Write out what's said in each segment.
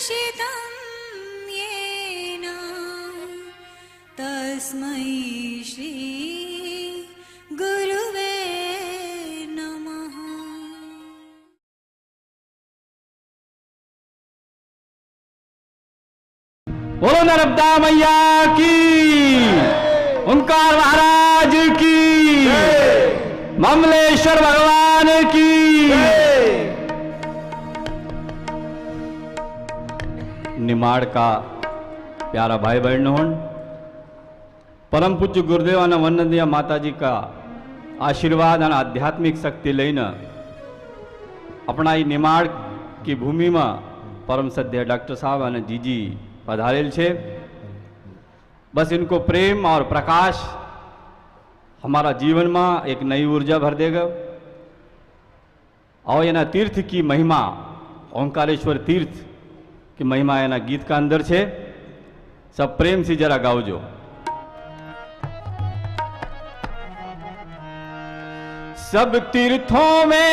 दर्शितं येन तस्मै श्री गुरुवे नमः। बोलो नर्मदा मैया की, ओंकार महाराज की, ममलेश्वर भगवान की। निमाड़ का प्यारा भाई बहनों, परम पूज्य गुरुदेव અને વંદનીય માતાજી का आशीर्वाद અને आध्यात्मिक शक्ति લઈને अपना ये निमाड़ की भूमि में परम सद्य डॉक्टर साहब અને जीजी पधारेल छे। बस इनको प्रेम और प्रकाश हमारा जीवन में एक नई ऊर्जा भर देगा। और एना तीर्थ की महिमा, ओंकारेश्वर तीर्थ की महिमा एना गीत का अंदर छे। सब प्रेम से जरा गाओजो। सब तीर्थों में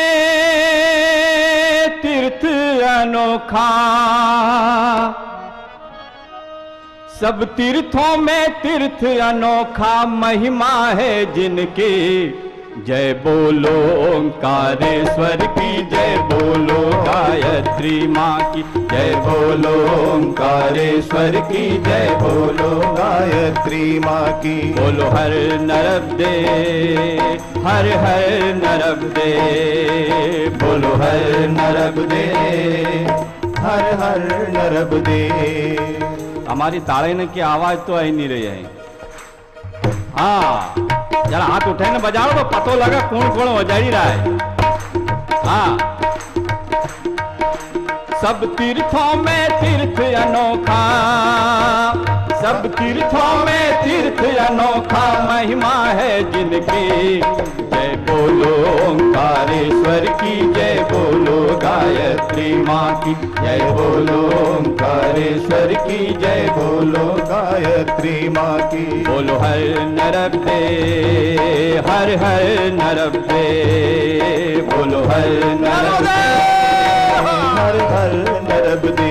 तीर्थ अनोखा, सब तीर्थों में तीर्थ अनोखा, महिमा है जिनकी। जय बोलो ओंकारेश्वर की, जय बोलो गायत्री माँ की, जय बोलो ओंकारेश्वर की, जय बोलो गायत्री माँ की। बोलो हर नर्मदे, हर हर नर्मदे, बोलो हर नर्मदे, हर हर नर्मदे। हमारी ताड़ीने की आवाज तो आई नहीं रही है। हाँ, जरा हाथ उठाए ना बजाओ तो पतो लगा कौन कौन बजाई रहा है। हाँ, सब तीर्थों में तीर्थ अनोखा, सब तीर्थों में तीर्थ अनोखा, महिमा है जिनकी। जय बोलो ओंकारेश्वर की, जय बोलो गायत्री माँ की, जय बोलो ओंकारेश्वर की, जय बोलो गायत्री माँ की। बोलो हर नर्मदे, हर हर नर्मदे, बोलो हर नर्मदे, हर हर नर्मदे।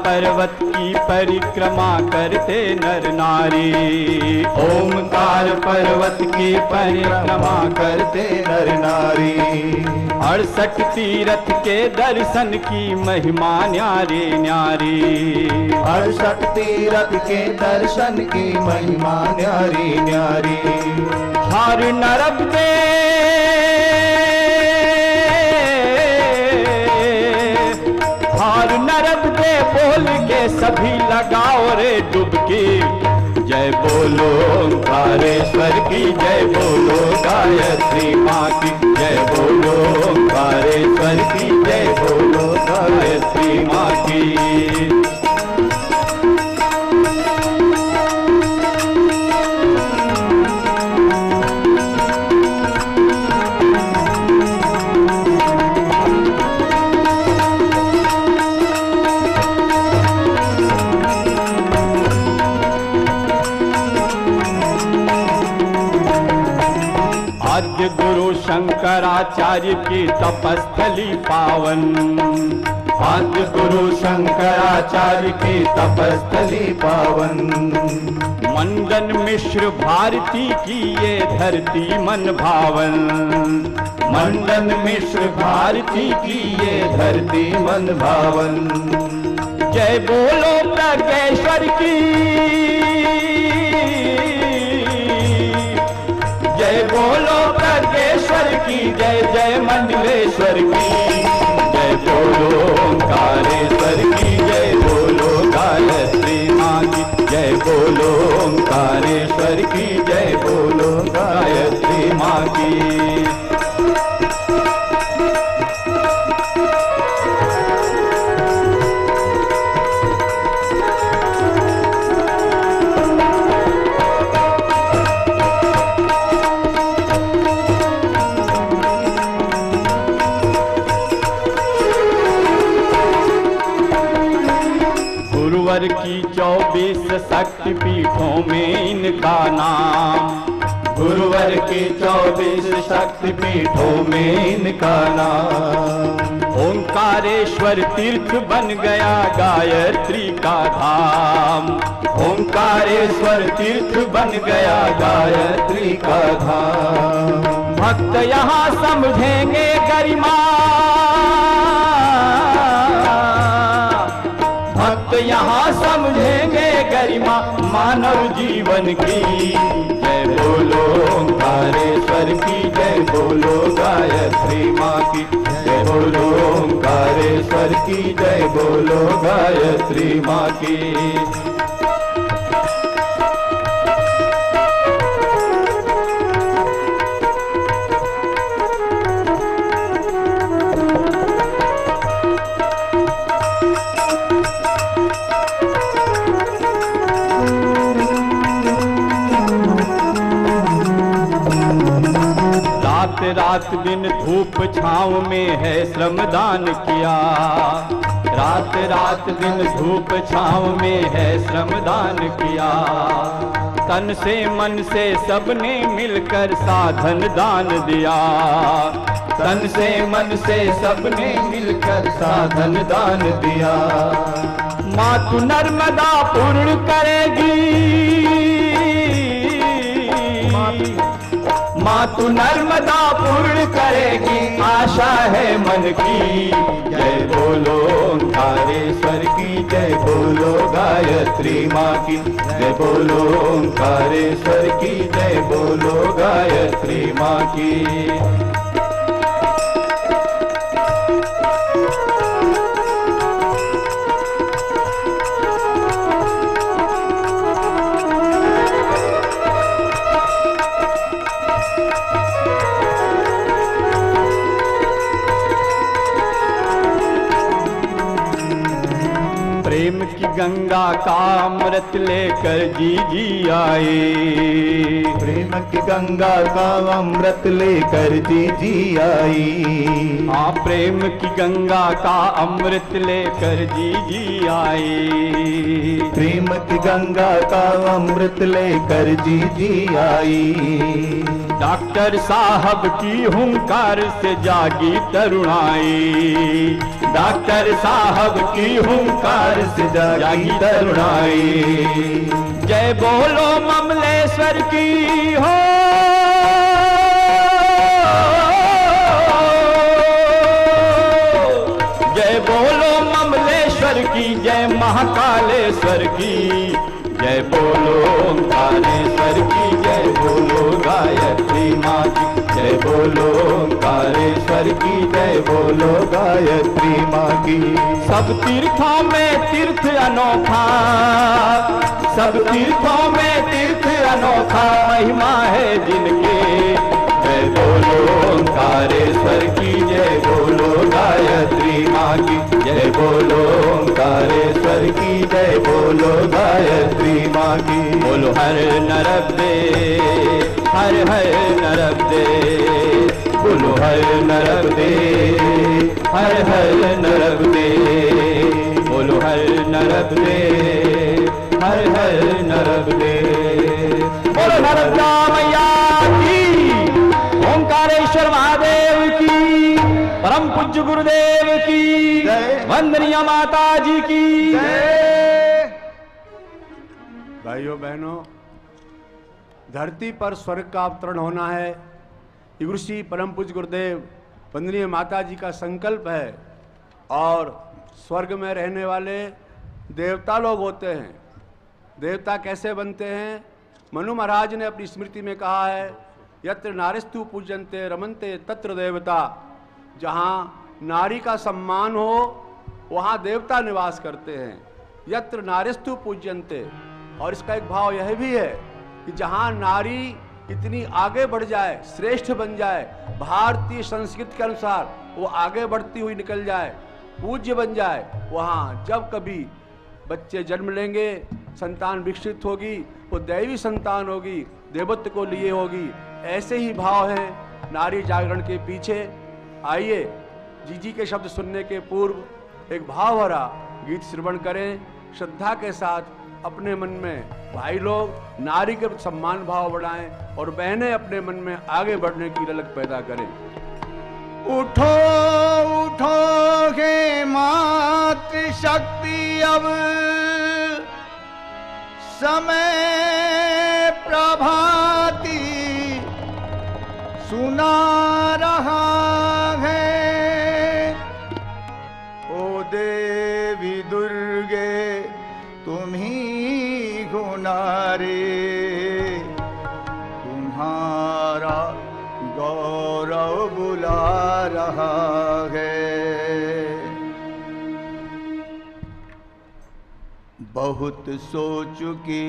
पर्वत की परिक्रमा करते नर नारी, ओमकार पर्वत की परिक्रमा करते नर नारी। 68 तीर्थ के दर्शन की महिमा न्यारी न्यारी, 68 तीर्थ के दर्शन की महिमा न्यारी न्यारी। हर नर्मदे, हर नर्मदे बोल के सभी लगाओ रे डुबकी। जय बोलो ओंकारेश्वर की, जय बोलो गायत्री माँ की, जय बोलो ओंकारेश्वर की, जय बोलो गायत्री माँ की। आद्य गुरु शंकराचार्य की तपस्थली पावन, आद्य गुरु शंकराचार्य की तपस्थली पावन। मंडन मिश्र भारती की ये धरती मन भावन, मंडन मिश्र भारती की ये धरती मन भावन। जय बोलो प्रज्ञेश्वर की, जय बोलो प्रज्ञेश्वर की, जय जय मंडलेश्वर की। जय बोलो ओंकारेश्वर की, जय बोलो गायत्री माँ की, जय बोलो ओंकारेश्वर की, जय बोलो गायत्री माँ की। गुरुवर की 24 शक्ति पीठों में इनका नाम। गुरुवर के 24 शक्ति पीठों में इनका नाम। ओंकारेश्वर तीर्थ बन गया गायत्री का धाम। ओंकारेश्वर तीर्थ बन गया गायत्री का धाम। भक्त यहाँ समझेंगे गरिमा, भक्त यहाँ समझेंगे गरिमा मानव जीवन की। जय बोलो ओंकारेश्वर की, जय बोलो गायत्री माँ की। जय बोलो ओंकारेश्वर की, जय बोलो गायत्री माँ की। रात दिन धूप छाँव में है श्रमदान किया। रात रात दिन धूप छाँव में है श्रमदान किया। तन से मन से सबने मिलकर साधन दान दिया। तन से मन से सबने मिलकर साधन दान दिया। मातु नर्मदा पूर्ण करेगी, मातु नर्मदा पूर्ण करेगी आशा है मन की। जय बोलो ओंकारेश्वर की, जय बोलो गायत्री माँ की। जय बोलो ओंकारेश्वर की, जय बोलो गायत्री माँ की। प्रेम की गंगा का अमृत लेकर जी जी आए। प्रेम की गंगा का अमृत लेकर जी जी आई। हाँ, प्रेम की गंगा का अमृत लेकर जी जी आए। प्रेम की गंगा का अमृत लेकर जी जी आई। डॉक्टर साहब की हुंकार से जागी तरुणाई। डॉक्टर साहब की हुंकार से जागी तरुणाई। जय बोलो ममलेश्वर की हो, जय बोलो ममलेश्वर की, जय महाकालेश्वर की। जय बोलो ओंकारेश्वर की, जय बोलो गायत्री माँ की। जय बोलो ओंकारेश्वर की, जय बोलो गायत्री माँ की। सब तीर्थों में तीर्थ अनोखा, सब तीर्थों में तीर्थ अनोखा महिमा है जिनके। जय बोलो ओंकारेश्वर की, जय बोलो गायत्री माँ की। जय बोलो ओंकारेश्वर की, जय बोलो गायत्री माँ की। बोलो हर नरब्दे, हर हर नरब्दे। बोलो हर नरब्दे, हर हर नरब्दे। बोलो हर नरब्दे, हर हर नरब्दे। बोलो नर्मदा मैया की, ओंकारेश्वर महादेव की, परम पूज्य गुरुदेव की, वंदनीय माता जी की। भाइयों बहनों, धरती पर स्वर्ग का अवतरण होना है, ये ऋषि परम पूज्य गुरुदेव वंदनीय माता जी का संकल्प है। और स्वर्ग में रहने वाले देवता लोग होते हैं। देवता कैसे बनते हैं? मनु महाराज ने अपनी स्मृति में कहा है, यत्र नारिस्तु पूजन्ते रमन्ते तत्र देवता। जहाँ नारी का सम्मान हो वहाँ देवता निवास करते हैं। यत्र नारिस्तु पूजन्ते। और इसका एक भाव यह भी है कि जहाँ नारी इतनी आगे बढ़ जाए, श्रेष्ठ बन जाए, भारतीय संस्कृति के अनुसार वो आगे बढ़ती हुई निकल जाए, पूज्य बन जाए, वहाँ जब कभी बच्चे जन्म लेंगे, संतान विकसित होगी, वो दैवी संतान होगी, देवत्व को लिए होगी। ऐसे ही भाव हैं नारी जागरण के पीछे। आइए जीजी के शब्द सुनने के पूर्व एक भाव भरा गीत श्रवण करें। श्रद्धा के साथ अपने मन में भाई लोग नारी के सम्मान भाव बढ़ाएं और बहनें अपने मन में आगे बढ़ने की ललक पैदा करें। उठो उठो हे मातृ शक्ति, अब समय प्रभाती सुना रहा है। ओ देवी दुर्गे तुम ही हो नारी, तुम्हारा गौरव बुला रहा है। बहुत सोच चुकी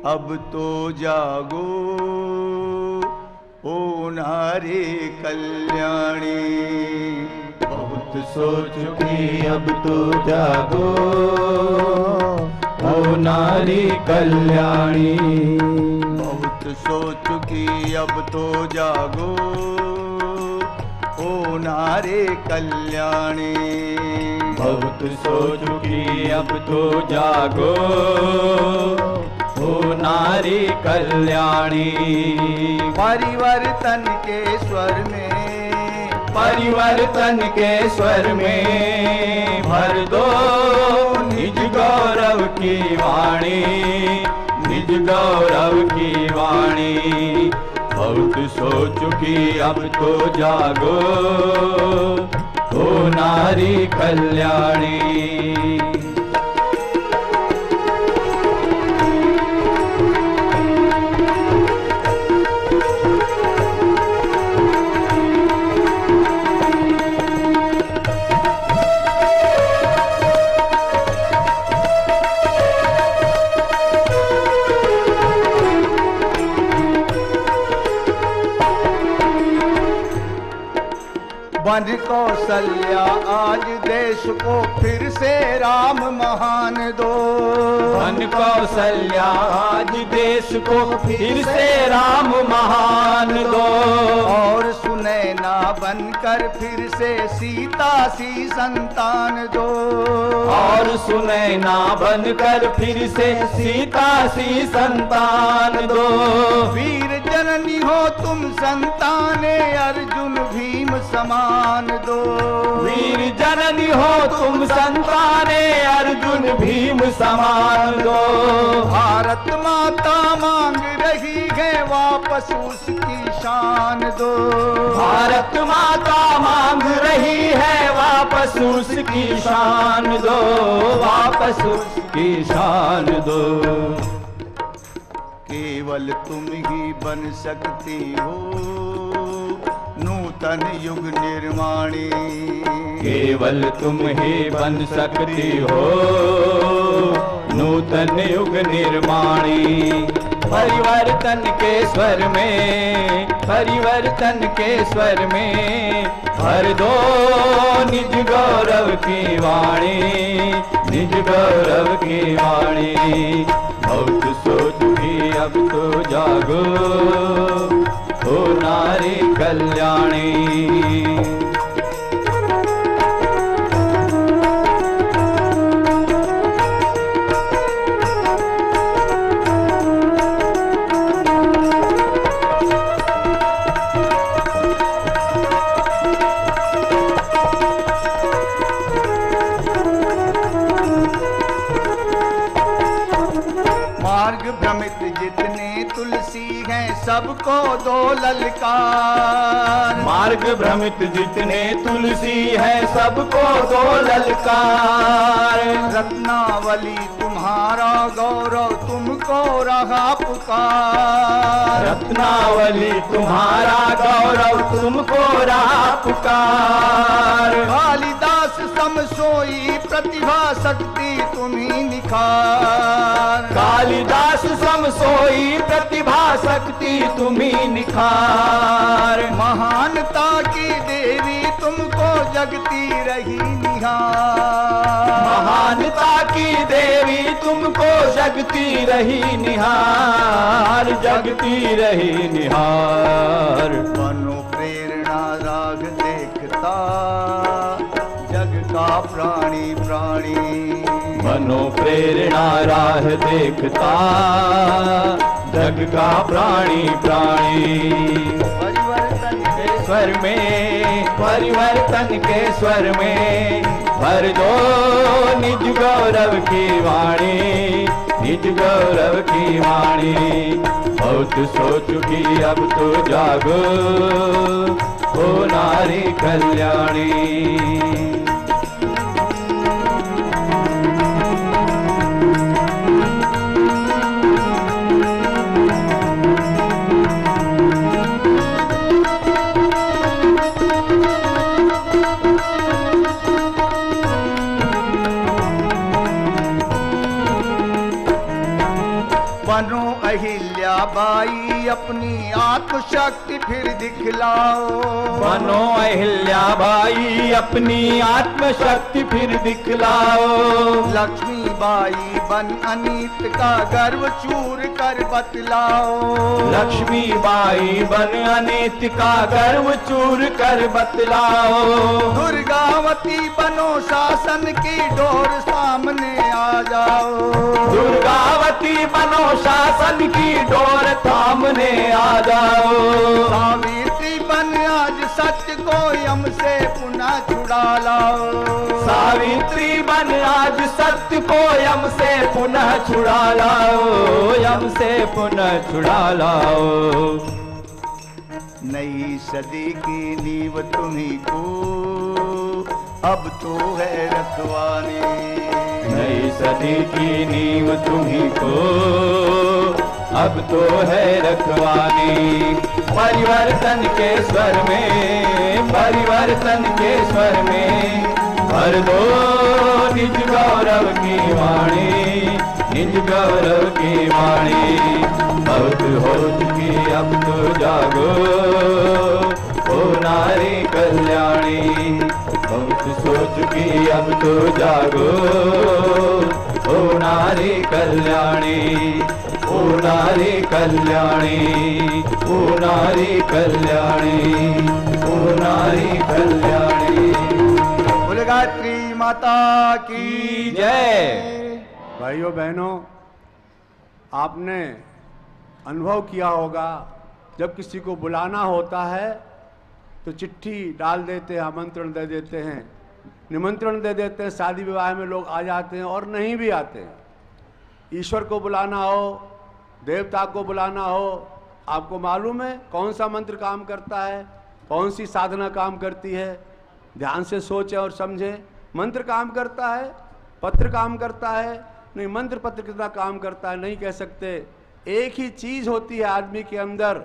अब तो जागो, ओ नारी कल्याणी। बहुत सोच चुकी अब तो जागो, ओ नारी कल्याणी। बहुत सोच चुकी अब तो जागो, ओ नारी कल्याणी। बहुत सोच चुकी अब तो जागो, ओ नारी कल्याणी। परिवर्तन के स्वर में भर दो निज गौरव की वाणी, निज गौरव की वाणी। बहुत सोच चुकी अब तो जागो, ओ नारी कल्याणी। बन कौशल्या आज देश को फिर से राम महान दो। बन कौशल्या आज देश को फिर से राम महान दो। और सुनैना बनकर फिर से सीता सी संतान दो। और सुनैना बनकर फिर से सीता सी संतान दो। वीर जननी हो तुम संताने अर्जुन भीम समान दो। वीर जननी हो तुम संताने अर्जुन भीम समान दो। भारत माता मांग रही है वापस उसकी शान दो। भारत माता मांग रही है वापस उसकी शान दो, वापस उसकी शान दो। केवल तुम ही बन सकती हो नूतन युग निर्माणी। केवल तुम ही बन सकती हो नूतन युग निर्माणी। परिवर्तन के स्वर में, परिवर्तन के स्वर में भर दो निज गौरव की वाणी, निज गौरव की वाणी। बहुत सोचूंगी अब तो जागो, ओ नारी कल्याणी। मार्ग भ्रमित जितने तुलसी हैं सबको दो ललकार। मार्ग भ्रमित जितने तुलसी है सबको दो ललकार। रत्नावली तुम्हारा गौरव तुमको रहा पुकार। रत्नावली तुम्हारा गौरव तुमको रहा पुकार। कालिदास सम सोई प्रतिभा शक्ति तुम्ही निखार। कालिदास सम सोई प्रतिभा शक्ति तुम्ही निखार। महानता की देवी तुमको जगती रही निहार। महानता की देवी तुमको जगती रही निहार, जगती रही निहार। बनो प्रेरणा राग देखता का प्राणी प्राणी। मनो प्रेरणा राह देखता जग का प्राणी प्राणी। परिवर्तन के स्वर में परिवर्तन के स्वर में भर दो निज गौरव की वाणी, निज गौरव की वाणी। बहुत सो चुकी अब तो जागो ओ नारी कल्याणी। बनो अहिल्या बाई अपनी आत्मशक्ति फिर दिखलाओ। बनो अहिल्या बाई अपनी आत्मशक्ति फिर दिखलाओ। लक्ष्मी बाई बन अनीत का गर्व चूर कर बतलाओ। लक्ष्मी बाई बन अनीत का गर्व चूर कर बतलाओ। दुर्गावती बनो शासन की डोर सामने आ जाओ। दुर्गावती बनो शासन की डोर थामने आ जाओ। सावित्री बन आज सत्य को यम से पुनः छुड़ा लाओ। सावित्री बन आज सत्य को यम से पुनः छुड़ा लाओ, यम से पुनः छुड़ा लाओ। नई सदी की नींव तुम्ही को अब तो है रखवानी। नई सदी की नींव तुम्ही को अब तो है रखवानी। परिवर्तन के स्वर में परिवर्तन के स्वर में भर दो निज गौरव की वाणी, निज गौरव की वाणी। बहुत हो चुकी अब तो जागो ओ नारी कल्याणी। बहुत सो चुकी अब तो जागो ओ नारी कल्याणी, ओ नारी कल्याणी, ओ नारी कल्याणी, ओ नारी कल्याणी। बोले गायत्री माता की जय। भाइयों बहनों, आपने अनुभव किया होगा जब किसी को बुलाना होता है तो चिट्ठी डाल देते हैं, आमंत्रण दे देते हैं, निमंत्रण दे देते हैं। शादी विवाह में लोग आ जाते हैं और नहीं भी आते हैं। ईश्वर को बुलाना हो, देवता को बुलाना हो, आपको मालूम है कौन सा मंत्र काम करता है, कौन सी साधना काम करती है? ध्यान से सोचें और समझें। मंत्र काम करता है, पत्र काम करता है? नहीं, मंत्र पत्र कितना काम करता है नहीं कह सकते। एक ही चीज होती है आदमी के अंदर,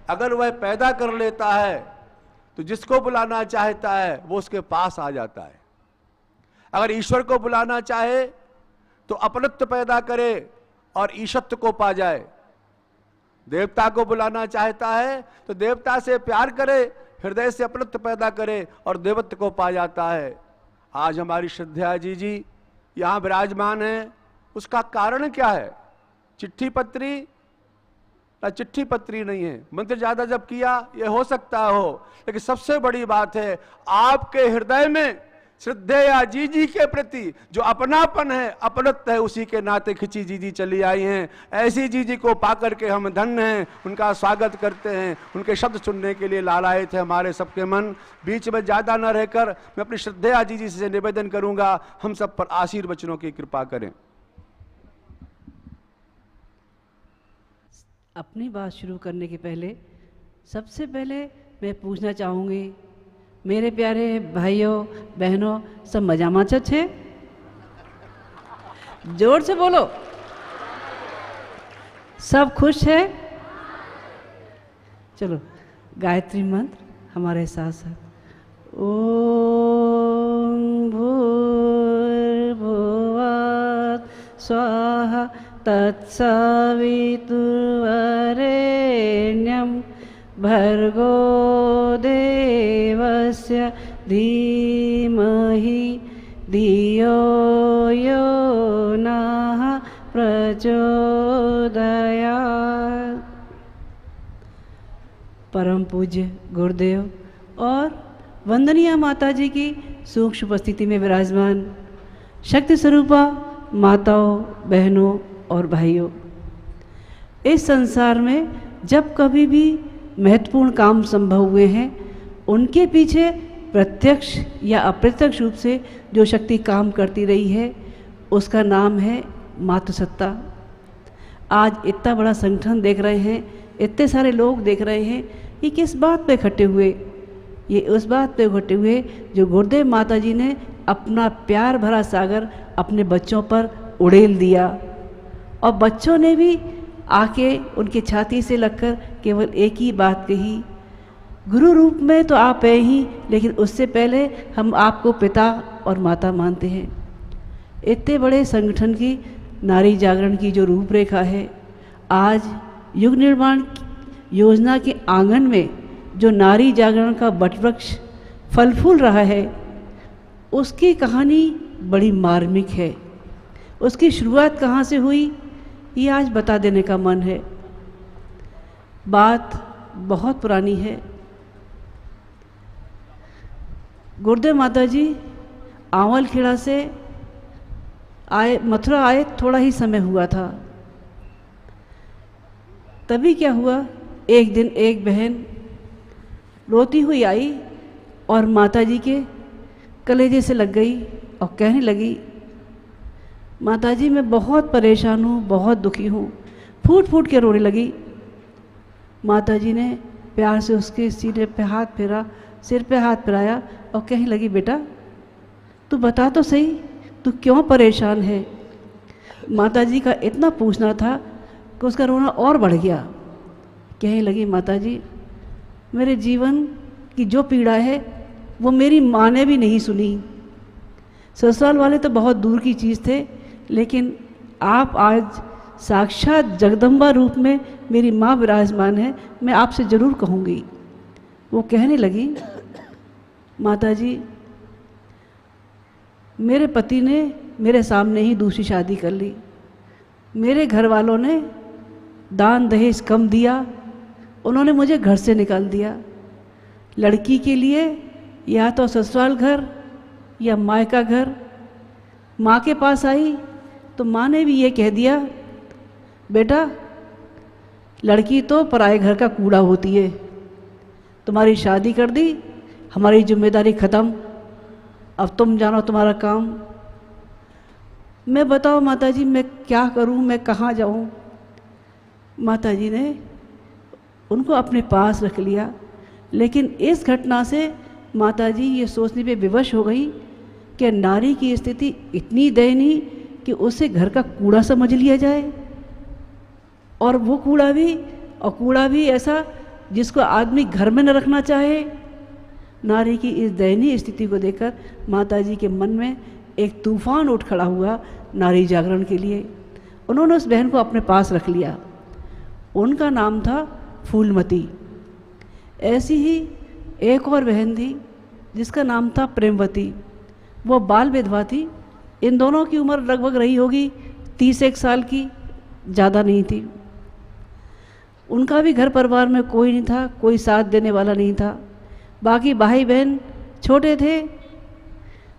अगर वह पैदा कर लेता है तो जिसको बुलाना चाहता है वो उसके पास आ जाता है। अगर ईश्वर को बुलाना चाहे तो अपनत्व पैदा करे और ईशत्व को पा जाए। देवता को बुलाना चाहता है तो देवता से प्यार करे, हृदय से अपनत्व पैदा करे और देवत्व को पा जाता है। आज हमारी श्रद्धा जी यहाँ विराजमान है, उसका कारण क्या है? चिट्ठी पत्री ना, चिट्ठी पत्री नहीं है। मंत्र ज्यादा जब किया ये हो सकता हो, लेकिन सबसे बड़ी बात है आपके हृदय में श्रद्धेया जी के प्रति जो अपनापन है, अपनत्व है, उसी के नाते खिंची जी चली आई हैं। ऐसी जी को पाकर के हम धन्य हैं, उनका स्वागत करते हैं। उनके शब्द सुनने के लिए लालायित है हमारे सबके मन। बीच में ज्यादा न रहकर मैं अपनी श्रद्धेया जी से निवेदन करूंगा, हम सब पर आशीर्वचनों की कृपा करें। अपनी बात शुरू करने के पहले सबसे पहले मैं पूछना चाहूँगी, मेरे प्यारे भाइयों बहनों, सब मजामा छे? जोर से बोलो। सब खुश है? चलो गायत्री मंत्र हमारे साथ साथ। ओम भूर्भुवः स्वाहा तत्सवितुर्वरेण्यं भर्गो देवस्य धीमहि धियो यो नः प्रचोदयात्। परम पूज्य गुरुदेव और वंदनीय माता जी की सूक्ष्म उपस्थिति में विराजमान शक्ति स्वरूपा माताओं, बहनों और भाइयों, इस संसार में जब कभी भी महत्वपूर्ण काम संभव हुए हैं, उनके पीछे प्रत्यक्ष या अप्रत्यक्ष रूप से जो शक्ति काम करती रही है, उसका नाम है मातृसत्ता। आज इतना बड़ा संगठन देख रहे हैं, इतने सारे लोग देख रहे हैं, ये किस बात पे इकट्ठे हुए? ये उस बात पे इकट्ठे हुए जो गुरुदेव माता जी ने अपना प्यार भरा सागर अपने बच्चों पर उड़ेल दिया, और बच्चों ने भी आके उनकी छाती से लगकर केवल एक ही बात कही, गुरु रूप में तो आप हैं ही, लेकिन उससे पहले हम आपको पिता और माता मानते हैं। इतने बड़े संगठन की नारी जागरण की जो रूपरेखा है, आज युग निर्माण योजना के आंगन में जो नारी जागरण का वटवृक्ष फल फूल रहा है, उसकी कहानी बड़ी मार्मिक है। उसकी शुरुआत कहाँ से हुई, ये आज बता देने का मन है। बात बहुत पुरानी है। गुरुदेव माता जी आंवलखेड़ा से आए, मथुरा आए थोड़ा ही समय हुआ था। तभी क्या हुआ, एक दिन एक बहन रोती हुई आई और माता जी के कलेजे से लग गई और कहने लगी, माता जी मैं बहुत परेशान हूँ, बहुत दुखी हूँ, फूट फूट के रोने लगी। माता जी ने प्यार से उसके सिर पे हाथ फेरा, सिर पे हाथ फिराया और कहने लगी, बेटा तू बता तो सही, तू क्यों परेशान है? माता जी का इतना पूछना था कि उसका रोना और बढ़ गया। कहने लगी, माता जी मेरे जीवन की जो पीड़ा है वो मेरी माँ ने भी नहीं सुनी। ससुराल वाले तो बहुत दूर की चीज़ थे, लेकिन आप आज साक्षात जगदम्बा रूप में मेरी माँ विराजमान है, मैं आपसे ज़रूर कहूँगी। वो कहने लगी, माता जी मेरे पति ने मेरे सामने ही दूसरी शादी कर ली, मेरे घर वालों ने दान दहेज कम दिया, उन्होंने मुझे घर से निकाल दिया। लड़की के लिए या तो ससुराल घर या मायका घर। माँ के पास आई तो माँ ने भी ये कह दिया, बेटा लड़की तो पराए घर का कूड़ा होती है, तुम्हारी शादी कर दी, हमारी जिम्मेदारी ख़त्म, अब तुम जानो तुम्हारा काम। मैं बताओ माता जी मैं क्या करूं, मैं कहाँ जाऊं? माता जी ने उनको अपने पास रख लिया, लेकिन इस घटना से माता जी ये सोचने पे विवश हो गई कि नारी की स्थिति इतनी दयनीय कि उसे घर का कूड़ा समझ लिया जाए, और वो कूड़ा भी ऐसा जिसको आदमी घर में न रखना चाहे। नारी की इस दयनीय स्थिति को देखकर माता जी के मन में एक तूफान उठ खड़ा हुआ नारी जागरण के लिए। उन्होंने उस बहन को अपने पास रख लिया। उनका नाम था फूलमती। ऐसी ही एक और बहन थी जिसका नाम था प्रेमवती। वो बाल विधवा थी। इन दोनों की उम्र लगभग रही होगी 31 साल की, ज़्यादा नहीं थी। उनका भी घर परिवार में कोई नहीं था, कोई साथ देने वाला नहीं था। बाकी भाई बहन छोटे थे,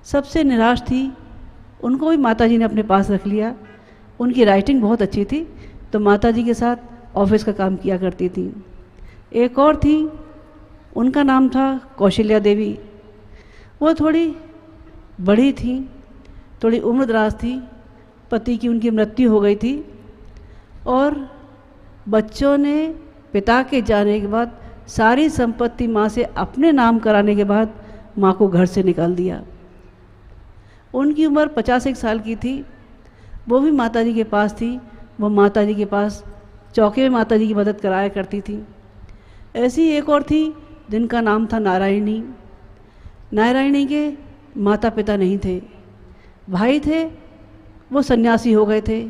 सबसे निराश थी। उनको भी माता जी ने अपने पास रख लिया। उनकी राइटिंग बहुत अच्छी थी, तो माता जी के साथ ऑफिस का काम किया करती थी। एक और थी, उनका नाम था कौशल्या देवी। वो थोड़ी बड़ी थी, थोड़ी उम्रदराज थी। पति की उनकी मृत्यु हो गई थी, और बच्चों ने पिता के जाने के बाद सारी संपत्ति माँ से अपने नाम कराने के बाद माँ को घर से निकाल दिया। उनकी उम्र 51 साल की थी। वो भी माता जी के पास थी। वो माता जी के पास चौके में माता जी की मदद कराया करती थी। ऐसी एक और थी जिनका नाम था नारायणी। नारायणी के माता पिता नहीं थे, भाई थे, वो सन्यासी हो गए थे।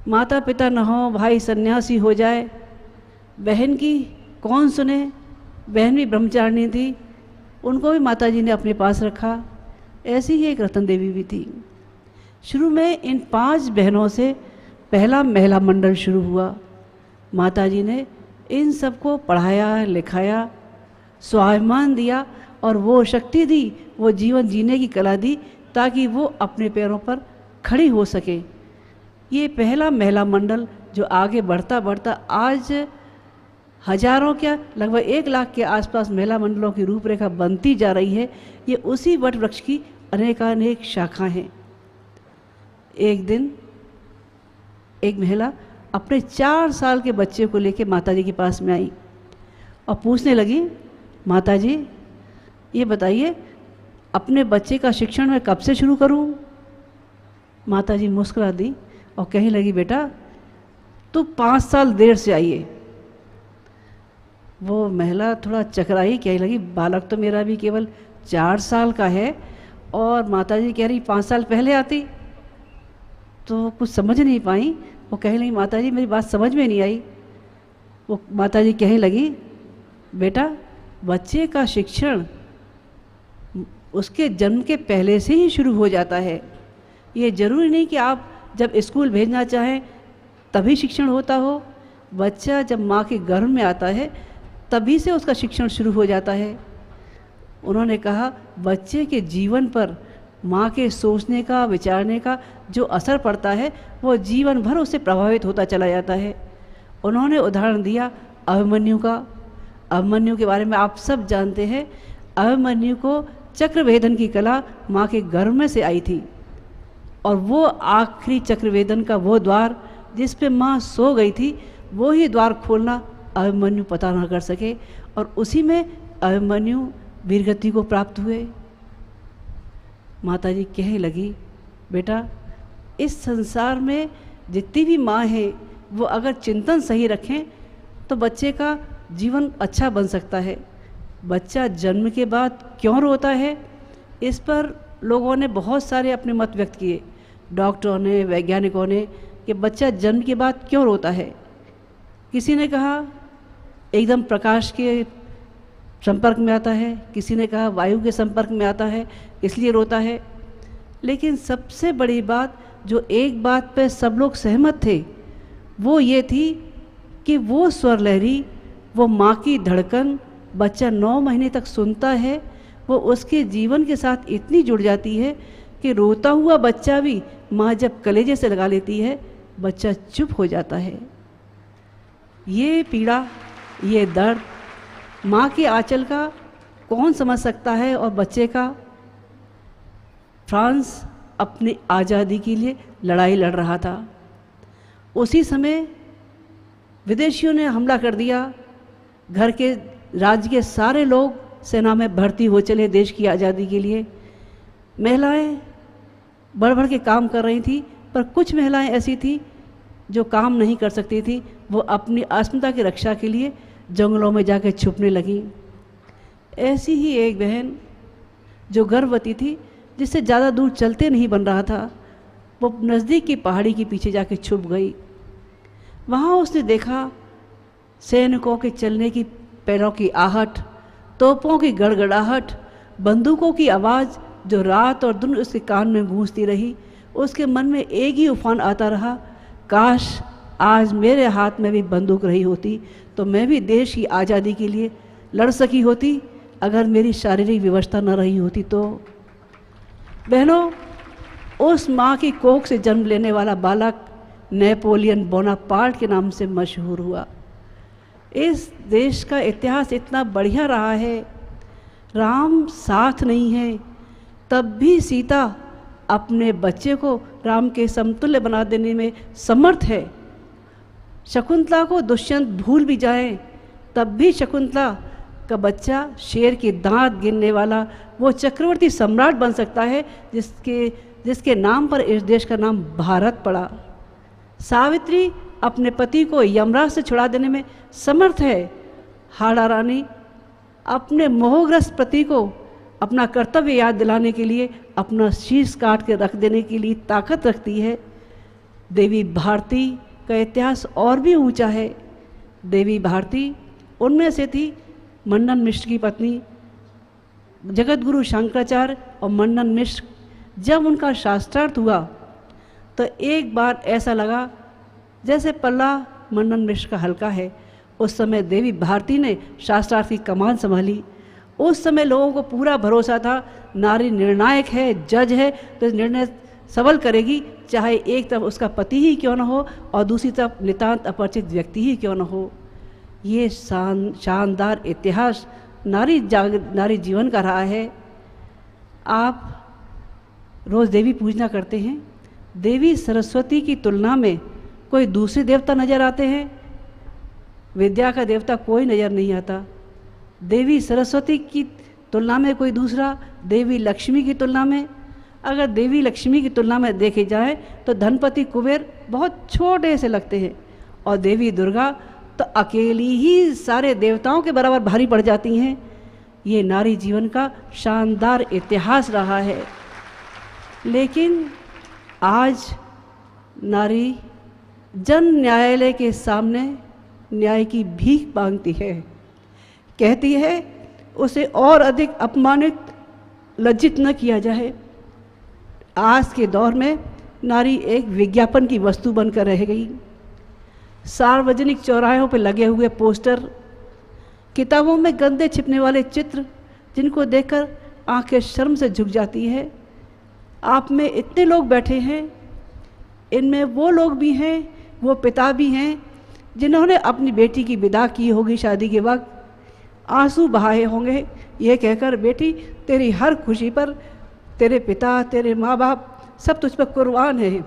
माता पिता न हो, भाई सन्यासी हो जाए, बहन की कौन सुने? बहन भी ब्रह्मचारिणी थी, उनको भी माता जी ने अपने पास रखा। ऐसी ही एक रतन देवी भी थी। शुरू में इन 5 बहनों से पहला महिला मंडल शुरू हुआ। माता जी ने इन सबको पढ़ाया लिखाया, स्वाभिमान दिया और वो शक्ति दी, वो जीवन जीने की कला दी ताकि वो अपने पैरों पर खड़ी हो सके। ये पहला महिला मंडल जो आगे बढ़ता बढ़ता आज हजारों क्या लगभग 1 लाख के आसपास महिला मंडलों की रूपरेखा बनती जा रही है। ये उसी वट वृक्ष की अनेकानेक शाखाएं हैं। एक दिन एक महिला अपने 4 साल के बच्चे को लेकर माताजी के पास में आई और पूछने लगी, माताजी ये बताइए अपने बच्चे का शिक्षण मैं कब से शुरू करूं? माताजी मुस्कुरा दी और कहने लगी, बेटा तू 5 साल देर से आई है। वो महिला थोड़ा चकराई, कहने लगी, बालक तो मेरा भी केवल 4 साल का है और माताजी कह रही 5 साल पहले आती। तो कुछ समझ नहीं पाई। वो कहने लगी, माताजी मेरी बात समझ में नहीं आई। वो माताजी कहने लगी, बेटा बच्चे का शिक्षण उसके जन्म के पहले से ही शुरू हो जाता है। ये ज़रूरी नहीं कि आप जब स्कूल भेजना चाहें तभी शिक्षण होता हो। बच्चा जब माँ के गर्भ में आता है तभी से उसका शिक्षण शुरू हो जाता है। उन्होंने कहा, बच्चे के जीवन पर माँ के सोचने का, विचारने का जो असर पड़ता है वो जीवन भर उससे प्रभावित होता चला जाता है। उन्होंने उदाहरण दिया अभिमन्यु का। अभिमन्यु के बारे में आप सब जानते हैं। अभिमन्यु को चक्रवेदन की कला माँ के गर्भ में से आई थी और वो आखिरी चक्रवेदन का वो द्वार जिस पे माँ सो गई थी, वो ही द्वार खोलना अभिमन्यु पता न कर सके और उसी में अभिमन्यु वीरगति को प्राप्त हुए। माताजी कहने लगी, बेटा इस संसार में जितनी भी माँ है वो अगर चिंतन सही रखें तो बच्चे का जीवन अच्छा बन सकता है। बच्चा जन्म के बाद क्यों रोता है, इस पर लोगों ने बहुत सारे अपने मत व्यक्त किए, डॉक्टरों ने, वैज्ञानिकों ने, कि बच्चा जन्म के बाद क्यों रोता है। किसी ने कहा एकदम प्रकाश के संपर्क में आता है, किसी ने कहा वायु के संपर्क में आता है इसलिए रोता है। लेकिन सबसे बड़ी बात, जो एक बात पे सब लोग सहमत थे, वो ये थी कि वो स्वर लहरी, वो माँ की धड़कन बच्चा 9 महीने तक सुनता है, वो उसके जीवन के साथ इतनी जुड़ जाती है कि रोता हुआ बच्चा भी माँ जब कलेजे से लगा लेती है, बच्चा चुप हो जाता है। ये पीड़ा, ये दर्द माँ के आंचल का कौन समझ सकता है। और बच्चे का फ्रांस अपनी आज़ादी के लिए लड़ाई लड़ रहा था। उसी समय विदेशियों ने हमला कर दिया। घर के राज्य के सारे लोग सेना में भर्ती हो चले देश की आज़ादी के लिए। महिलाएं बढ़ बढ़ के काम कर रही थी, पर कुछ महिलाएं ऐसी थी जो काम नहीं कर सकती थी। वो अपनी अस्मिता की रक्षा के लिए जंगलों में जाकर छुपने लगी। ऐसी ही एक बहन जो गर्भवती थी, जिससे ज़्यादा दूर चलते नहीं बन रहा था, वो नज़दीक की पहाड़ी के पीछे जाके छुप गई। वहाँ उसने देखा सैनिकों के चलने की पैरों की आहट, तोपों की गड़गड़ाहट, बंदूकों की आवाज़ जो रात और दिन उसके कान में गूंजती रही। उसके मन में एक ही उफान आता रहा, काश आज मेरे हाथ में भी बंदूक रही होती तो मैं भी देश की आज़ादी के लिए लड़ सकी होती, अगर मेरी शारीरिक व्यवस्था न रही होती तो। बहनों, उस माँ की कोख से जन्म लेने वाला बालक नेपोलियन बोनापार्ट के नाम से मशहूर हुआ। इस देश का इतिहास इतना बढ़िया रहा है। राम साथ नहीं है तब भी सीता अपने बच्चे को राम के समतुल्य बना देने में समर्थ है। शकुंतला को दुष्यंत भूल भी जाए तब भी शकुंतला का बच्चा शेर के दांत गिनने वाला वो चक्रवर्ती सम्राट बन सकता है जिसके नाम पर इस देश का नाम भारत पड़ा। सावित्री अपने पति को यमराज से छुड़ा देने में समर्थ है। हाड़ा रानी अपने मोहग्रस्त पति को अपना कर्तव्य याद दिलाने के लिए अपना शीश काट के रख देने के लिए ताकत रखती है। देवी भारती का इतिहास और भी ऊंचा है। देवी भारती उनमें से थी मंडन मिश्र की पत्नी। जगत गुरु शंकराचार्य और मंडन मिश्र जब उनका शास्त्रार्थ हुआ तो एक बार ऐसा लगा जैसे पल्ला मंडन मिश्र का हल्का है। उस समय देवी भारती ने शास्त्रार्थ की कमान संभाली उस समय लोगों को पूरा भरोसा था नारी निर्णायक है, जज है, तो इस निर्णय सबल करेगी, चाहे एक तरफ उसका पति ही क्यों न हो और दूसरी तरफ नितांत अपरिचित व्यक्ति ही क्यों न हो। ये शानदार इतिहास नारी जीवन का रहा है। आप रोज़ देवी पूजना करते हैं, देवी सरस्वती की तुलना में कोई दूसरे देवता नज़र आते हैं? विद्या का देवता कोई नज़र नहीं आता। देवी सरस्वती की तुलना में कोई दूसरा? देवी लक्ष्मी की तुलना में? अगर देवी लक्ष्मी की तुलना में देखे जाए तो धनपति कुबेर बहुत छोटे से लगते हैं और देवी दुर्गा तो अकेली ही सारे देवताओं के बराबर भारी पड़ जाती हैं। ये नारी जीवन का शानदार इतिहास रहा है। लेकिन आज नारी जन न्यायालय के सामने न्याय की भीख मांगती है, कहती है उसे और अधिक अपमानित, लज्जित न किया जाए। आज के दौर में नारी एक विज्ञापन की वस्तु बनकर रह गई। सार्वजनिक चौराहों पर लगे हुए पोस्टर, किताबों में गंदे छिपने वाले चित्र, जिनको देखकर आंखें शर्म से झुक जाती है। आप में इतने लोग बैठे हैं, इनमें वो लोग भी हैं, वो पिता भी हैं जिन्होंने अपनी बेटी की विदा की होगी शादी के वक्त, आंसू बहाए होंगे ये कहकर बेटी तेरी हर खुशी पर तेरे पिता, तेरे माँ बाप सब तुझ पर कुर्बान हैं।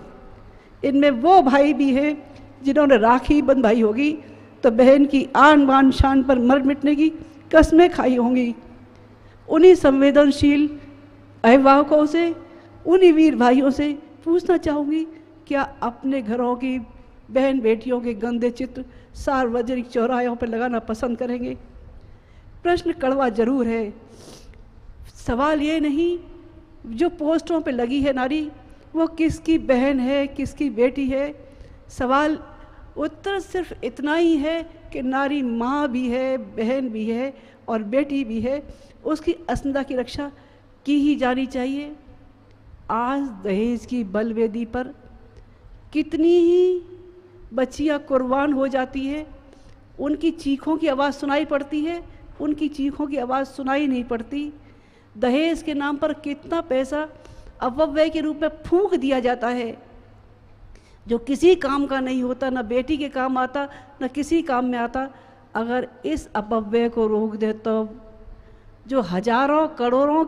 इनमें वो भाई भी हैं जिन्होंने राखी बंधवाई होगी तो बहन की आन बान शान पर मर मिटने की कस्में खाई होंगी। उन्हीं संवेदनशील अभिभावकों से, उन्हीं वीर भाइयों से पूछना चाहूँगी, क्या अपने घरों की बहन बेटियों के गंदे चित्र सार्वजनिक चौराहों पर लगाना पसंद करेंगे? प्रश्न कड़वा जरूर है। सवाल ये नहीं जो पोस्टरों पे लगी है नारी वो किसकी बहन है, किसकी बेटी है। सवाल उत्तर सिर्फ इतना ही है कि नारी माँ भी है, बहन भी है और बेटी भी है, उसकी अस्मिता की रक्षा की ही जानी चाहिए। आज दहेज की बलवेदी पर कितनी ही बच्चियाँ कुर्बान हो जाती है, उनकी चीखों की आवाज़ सुनाई पड़ती है, उनकी चीखों की आवाज़ सुनाई नहीं पड़ती। दहेज के नाम पर कितना पैसा अपव्यय के रूप में फूंक दिया जाता है, जो किसी काम का नहीं होता, ना बेटी के काम आता, ना किसी काम में आता। अगर इस अपव्यय को रोक दे तो जो हजारों करोड़ों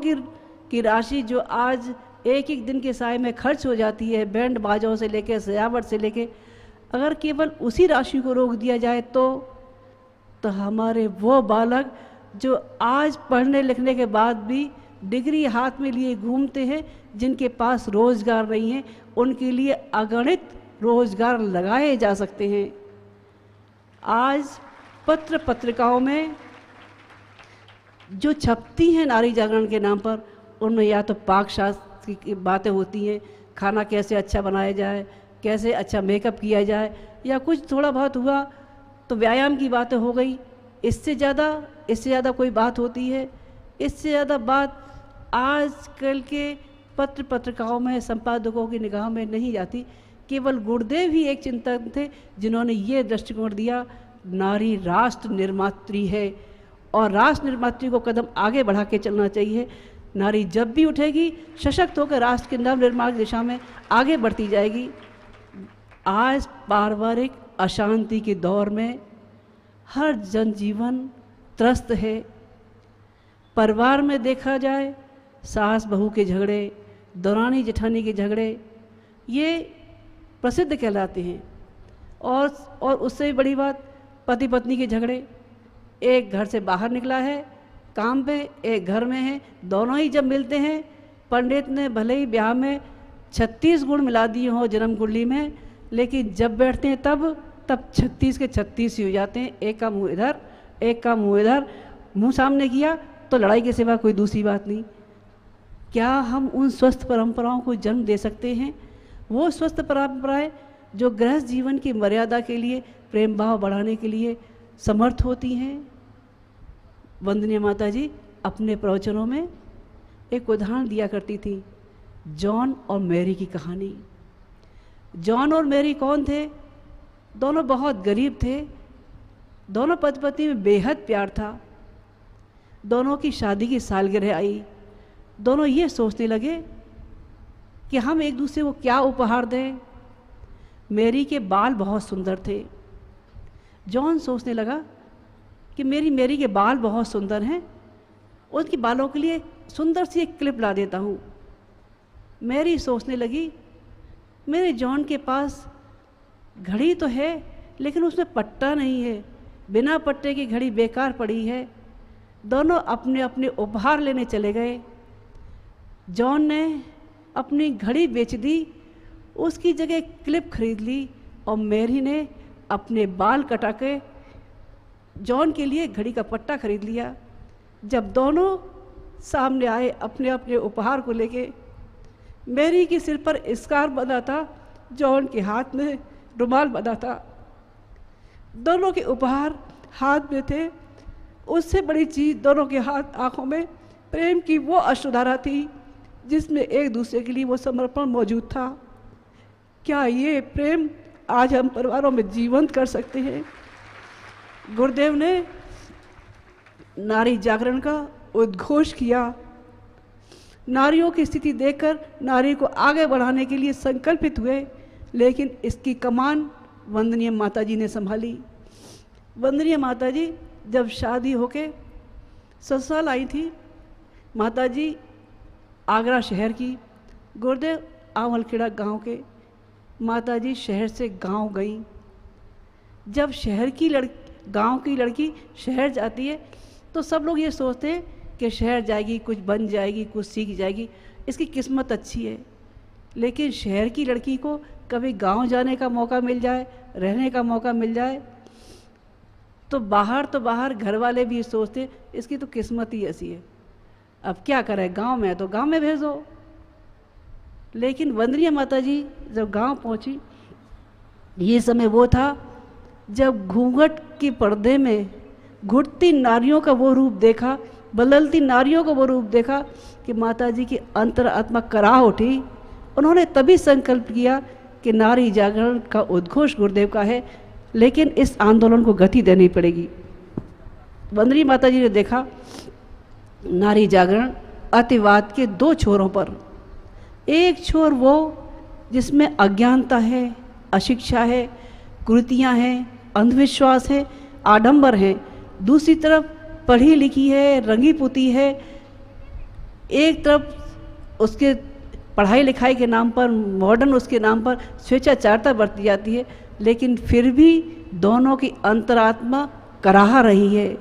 की राशि जो आज एक एक दिन के साय में खर्च हो जाती है, बैंड बाजों से लेकर सजावट से लेकर, अगर केवल उसी राशि को रोक दिया जाए तो हमारे वो बालक जो आज पढ़ने लिखने के बाद भी डिग्री हाथ में लिए घूमते हैं, जिनके पास रोज़गार नहीं है, उनके लिए अगणित रोज़गार लगाए जा सकते हैं। आज पत्र पत्रिकाओं में जो छपती हैं नारी जागरण के नाम पर, उनमें या तो पाक शास्त्र की बातें होती हैं, खाना कैसे अच्छा बनाया जाए, कैसे अच्छा मेकअप किया जाए, या कुछ थोड़ा बहुत हुआ तो व्यायाम की बातें हो गई। इससे ज़्यादा कोई बात होती है? इससे ज़्यादा बात आजकल के पत्र पत्रिकाओं में संपादकों की निगाह में नहीं जाती। केवल गुरुदेव ही एक चिंतक थे जिन्होंने ये दृष्टिकोण दिया, नारी राष्ट्र निर्मात्री है और राष्ट्र निर्मात्री को कदम आगे बढ़ा के चलना चाहिए। नारी जब भी उठेगी सशक्त होकर राष्ट्र के नव निर्माण दिशा में आगे बढ़ती जाएगी। आज पारिवारिक अशांति के दौर में हर जनजीवन त्रस्त है। परिवार में देखा जाए सास बहू के झगड़े, दौरानी जेठानी के झगड़े, ये प्रसिद्ध कहलाते हैं। और उससे भी बड़ी बात पति पत्नी के झगड़े। एक घर से बाहर निकला है काम पे, एक घर में है, दोनों ही जब मिलते हैं, पंडित ने भले ही ब्याह में 36 गुण मिला दिए हों जन्म कुंडली में, लेकिन जब बैठते हैं तब 36 के 36 ही हो जाते हैं। एक का मुंह इधर, एक का मुंह इधर, मुंह सामने किया तो लड़ाई के सिवा कोई दूसरी बात नहीं। क्या हम उन स्वस्थ परंपराओं को जन्म दे सकते हैं? वो स्वस्थ परंपराएं जो गृहस्थ जीवन की मर्यादा के लिए, प्रेम भाव बढ़ाने के लिए समर्थ होती हैं। वंदनीय माता जी अपने प्रवचनों में एक उदाहरण दिया करती थी, जॉन और मैरी की कहानी। जॉन और मैरी कौन थे? दोनों बहुत गरीब थे, दोनों पति पत्नी में बेहद प्यार था। दोनों की शादी की सालगिरह आई। दोनों ये सोचने लगे कि हम एक दूसरे को क्या उपहार दें। मैरी के बाल बहुत सुंदर थे। जॉन सोचने लगा कि मैरी के बाल बहुत सुंदर हैं, उनके बालों के लिए सुंदर सी एक क्लिप ला देता हूँ। मैरी सोचने लगी मेरे जॉन के पास घड़ी तो है लेकिन उसमें पट्टा नहीं है, बिना पट्टे की घड़ी बेकार पड़ी है। दोनों अपने अपने उपहार लेने चले गए। जॉन ने अपनी घड़ी बेच दी, उसकी जगह क्लिप खरीद ली, और मैरी ने अपने बाल कटा के जॉन के लिए घड़ी का पट्टा खरीद लिया। जब दोनों सामने आए अपने अपने उपहार को लेके, मैरी के सिर पर स्कार्फ बंधा था, जॉन के हाथ में रुमाल बंधा था। दोनों के उपहार हाथ में थे। उससे बड़ी चीज़ दोनों के हाथ आंखों में प्रेम की वो अश्रुधारा थी जिसमें एक दूसरे के लिए वो समर्पण मौजूद था। क्या ये प्रेम आज हम परिवारों में जीवंत कर सकते हैं? गुरुदेव ने नारी जागरण का उद्घोष किया। नारियों की स्थिति देखकर नारी को आगे बढ़ाने के लिए संकल्पित हुए, लेकिन इसकी कमान वंदनीय माताजी ने संभाली। वंदनीय माताजी जब शादी होके ससुराल आई थी, माताजी आगरा शहर की, गुरुदेव आंवलखेड़ा गांव के। माताजी शहर से गांव गई। जब गांव की लड़की शहर जाती है तो सब लोग ये सोचते हैं कि शहर जाएगी, कुछ बन जाएगी, कुछ सीख जाएगी, इसकी किस्मत अच्छी है। लेकिन शहर की लड़की को कभी गांव जाने का मौका मिल जाए, रहने का मौका मिल जाए, तो बाहर घर वाले भी सोचते हैं इसकी तो किस्मत ही ऐसी है, अब क्या करें, गांव में है तो गांव में भेजो। लेकिन वंदनीय माताजी जब गांव पहुंची, ये समय वो था जब घूंघट के पर्दे में घुटती नारियों का वो रूप देखा, बदलती नारियों का वो रूप देखा कि माताजी की अंतरात्मा कराह उठी। उन्होंने तभी संकल्प किया कि नारी जागरण का उद्घोष गुरुदेव का है, लेकिन इस आंदोलन को गति देनी पड़ेगी। वंदनीय माताजी ने देखा नारी जागरण अतिवाद के दो छोरों पर, एक छोर वो जिसमें अज्ञानता है, अशिक्षा है, कुरीतियाँ हैं, अंधविश्वास है, आडंबर है, दूसरी तरफ पढ़ी लिखी है, रंगी पुती है। एक तरफ उसके पढ़ाई लिखाई के नाम पर, मॉडर्न उसके नाम पर स्वेच्छाचारता बरती जाती है, लेकिन फिर भी दोनों की अंतरात्मा कराह रही है।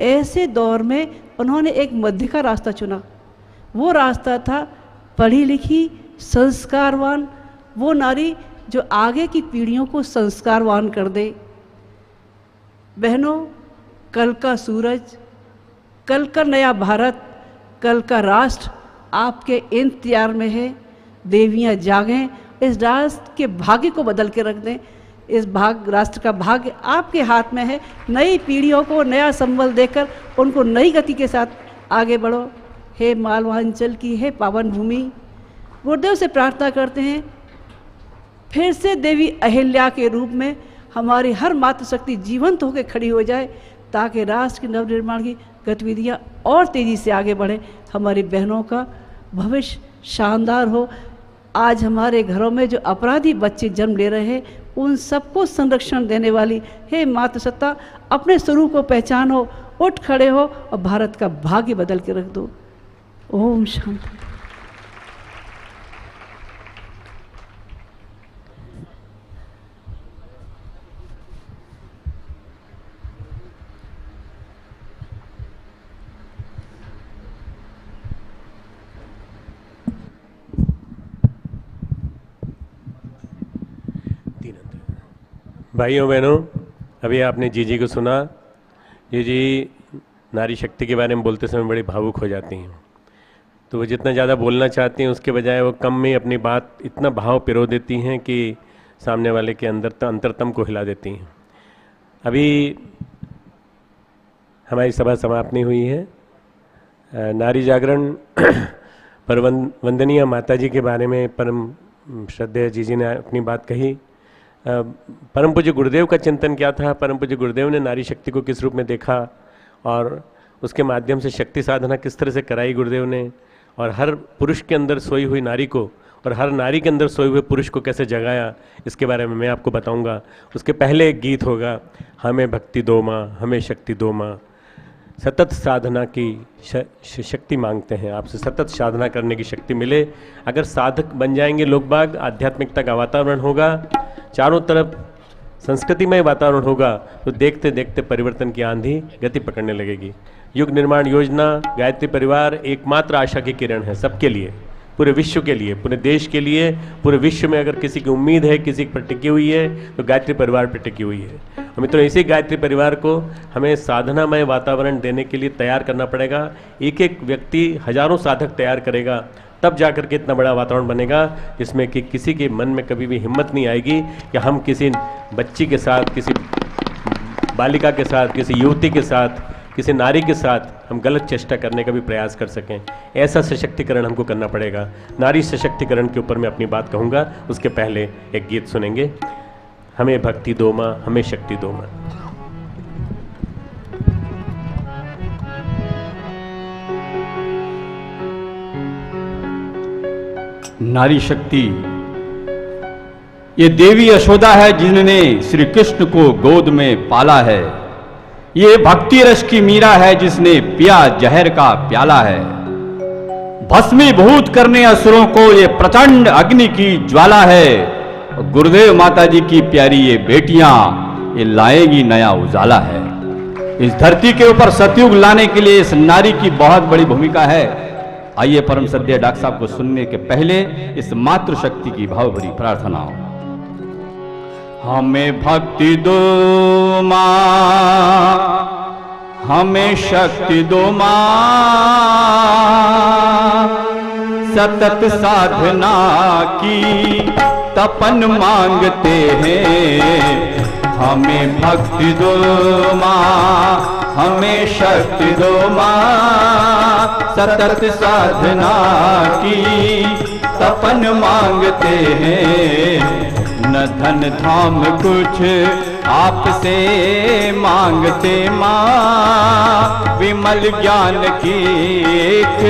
ऐसे दौर में उन्होंने एक मध्य का रास्ता चुना। वो रास्ता था पढ़ी लिखी, संस्कारवान, वो नारी जो आगे की पीढ़ियों को संस्कारवान कर दे। बहनों, कल का सूरज, कल का नया भारत, कल का राष्ट्र आपके इंतजार में है। देवियाँ जागें, इस राष्ट्र के भाग्य को बदल के रख दें। इस राष्ट्र का भाग्य आपके हाथ में है। नई पीढ़ियों को नया संबल देकर उनको नई गति के साथ आगे बढ़ो। हे मालवांचल की हे पावन भूमि, गुरुदेव से प्रार्थना करते हैं फिर से देवी अहिल्या के रूप में हमारी हर मातृशक्ति जीवंत होकर खड़ी हो जाए, ताकि राष्ट्र के नवनिर्माण की गतिविधियाँ और तेज़ी से आगे बढ़ें। हमारी बहनों का भविष्य शानदार हो। आज हमारे घरों में जो अपराधी बच्चे जन्म ले रहे हैं, उन सबको संरक्षण देने वाली हे मातृसत्ता, अपने स्वरूप को पहचानो, उठ खड़े हो और भारत का भाग्य बदल के रख दो। ओम शांति। भाइयों बहनों, अभी आपने जीजी को सुना। जीजी नारी शक्ति के बारे में बोलते समय बड़ी भावुक हो जाती हैं, तो वो जितना ज़्यादा बोलना चाहती हैं उसके बजाय वो कम में अपनी बात इतना भाव पिरो देती हैं कि सामने वाले के अंतरतम को हिला देती हैं। अभी हमारी सभा समाप्त नहीं हुई है। नारी जागरण पर वंदनीय माताजी के बारे में परम श्रद्धेय जीजी ने अपनी बात कही। परम पूज्य गुरुदेव का चिंतन क्या था, परम पूज्य गुरुदेव ने नारी शक्ति को किस रूप में देखा, और उसके माध्यम से शक्ति साधना किस तरह से कराई गुरुदेव ने, और हर पुरुष के अंदर सोई हुई नारी को और हर नारी के अंदर सोए हुए पुरुष को कैसे जगाया, इसके बारे में मैं आपको बताऊंगा। उसके पहले एक गीत होगा, हमें भक्ति दो माँ, हमें शक्ति दो माँ। सतत साधना की शक्ति मांगते हैं आपसे, सतत साधना करने की शक्ति मिले। अगर साधक बन जाएंगे लोग बाग, आध्यात्मिकता का वातावरण होगा, चारों तरफ संस्कृतिमय वातावरण होगा, तो देखते देखते परिवर्तन की आंधी गति पकड़ने लगेगी। युग निर्माण योजना, गायत्री परिवार एकमात्र आशा की किरण है सबके लिए, पूरे विश्व के लिए, पूरे देश के लिए। पूरे विश्व में अगर किसी की उम्मीद है, किसी पर टिकी हुई है, तो गायत्री परिवार पर टिकी हुई है। और मित्रों, इसी गायत्री परिवार को हमें साधनामय वातावरण देने के लिए तैयार करना पड़ेगा। एक एक व्यक्ति हजारों साधक तैयार करेगा, तब जाकर के इतना बड़ा वातावरण बनेगा जिसमें कि किसी के मन में कभी भी हिम्मत नहीं आएगी कि हम किसी बच्ची के साथ, किसी बालिका के साथ, किसी युवती के साथ, किसी नारी के साथ हम गलत चेष्टा करने का भी प्रयास कर सकें। ऐसा सशक्तिकरण हमको करना पड़ेगा। नारी सशक्तिकरण के ऊपर मैं अपनी बात कहूँगा, उसके पहले एक गीत सुनेंगे, हमें भक्ति दो माँ, हमें शक्ति दो माँ। नारी शक्ति ये देवी यशोदा है जिन्होंने श्री कृष्ण को गोद में पाला है। ये भक्ति रस की मीरा है जिसने पिया जहर का प्याला है। भस्मीभूत करने असुरों को ये प्रचंड अग्नि की ज्वाला है। और गुरुदेव माता जी की प्यारी ये बेटियां ये लाएगी नया उजाला है। इस धरती के ऊपर सतयुग लाने के लिए इस नारी की बहुत बड़ी भूमिका है। आइए परम सद्य डॉक्टर साहब को सुनने के पहले इस मातृशक्ति की भावभरी प्रार्थना हो। हमें भक्ति दो माँ, हमें शक्ति दो माँ, सतत साधना की तपन मांगते हैं। हमें भक्ति दो माँ, हमें शक्ति दो माँ, सतत साधना की तपन मांगते हैं। न धन धाम कुछ आपसे मांगते माँ, विमल ज्ञान की एक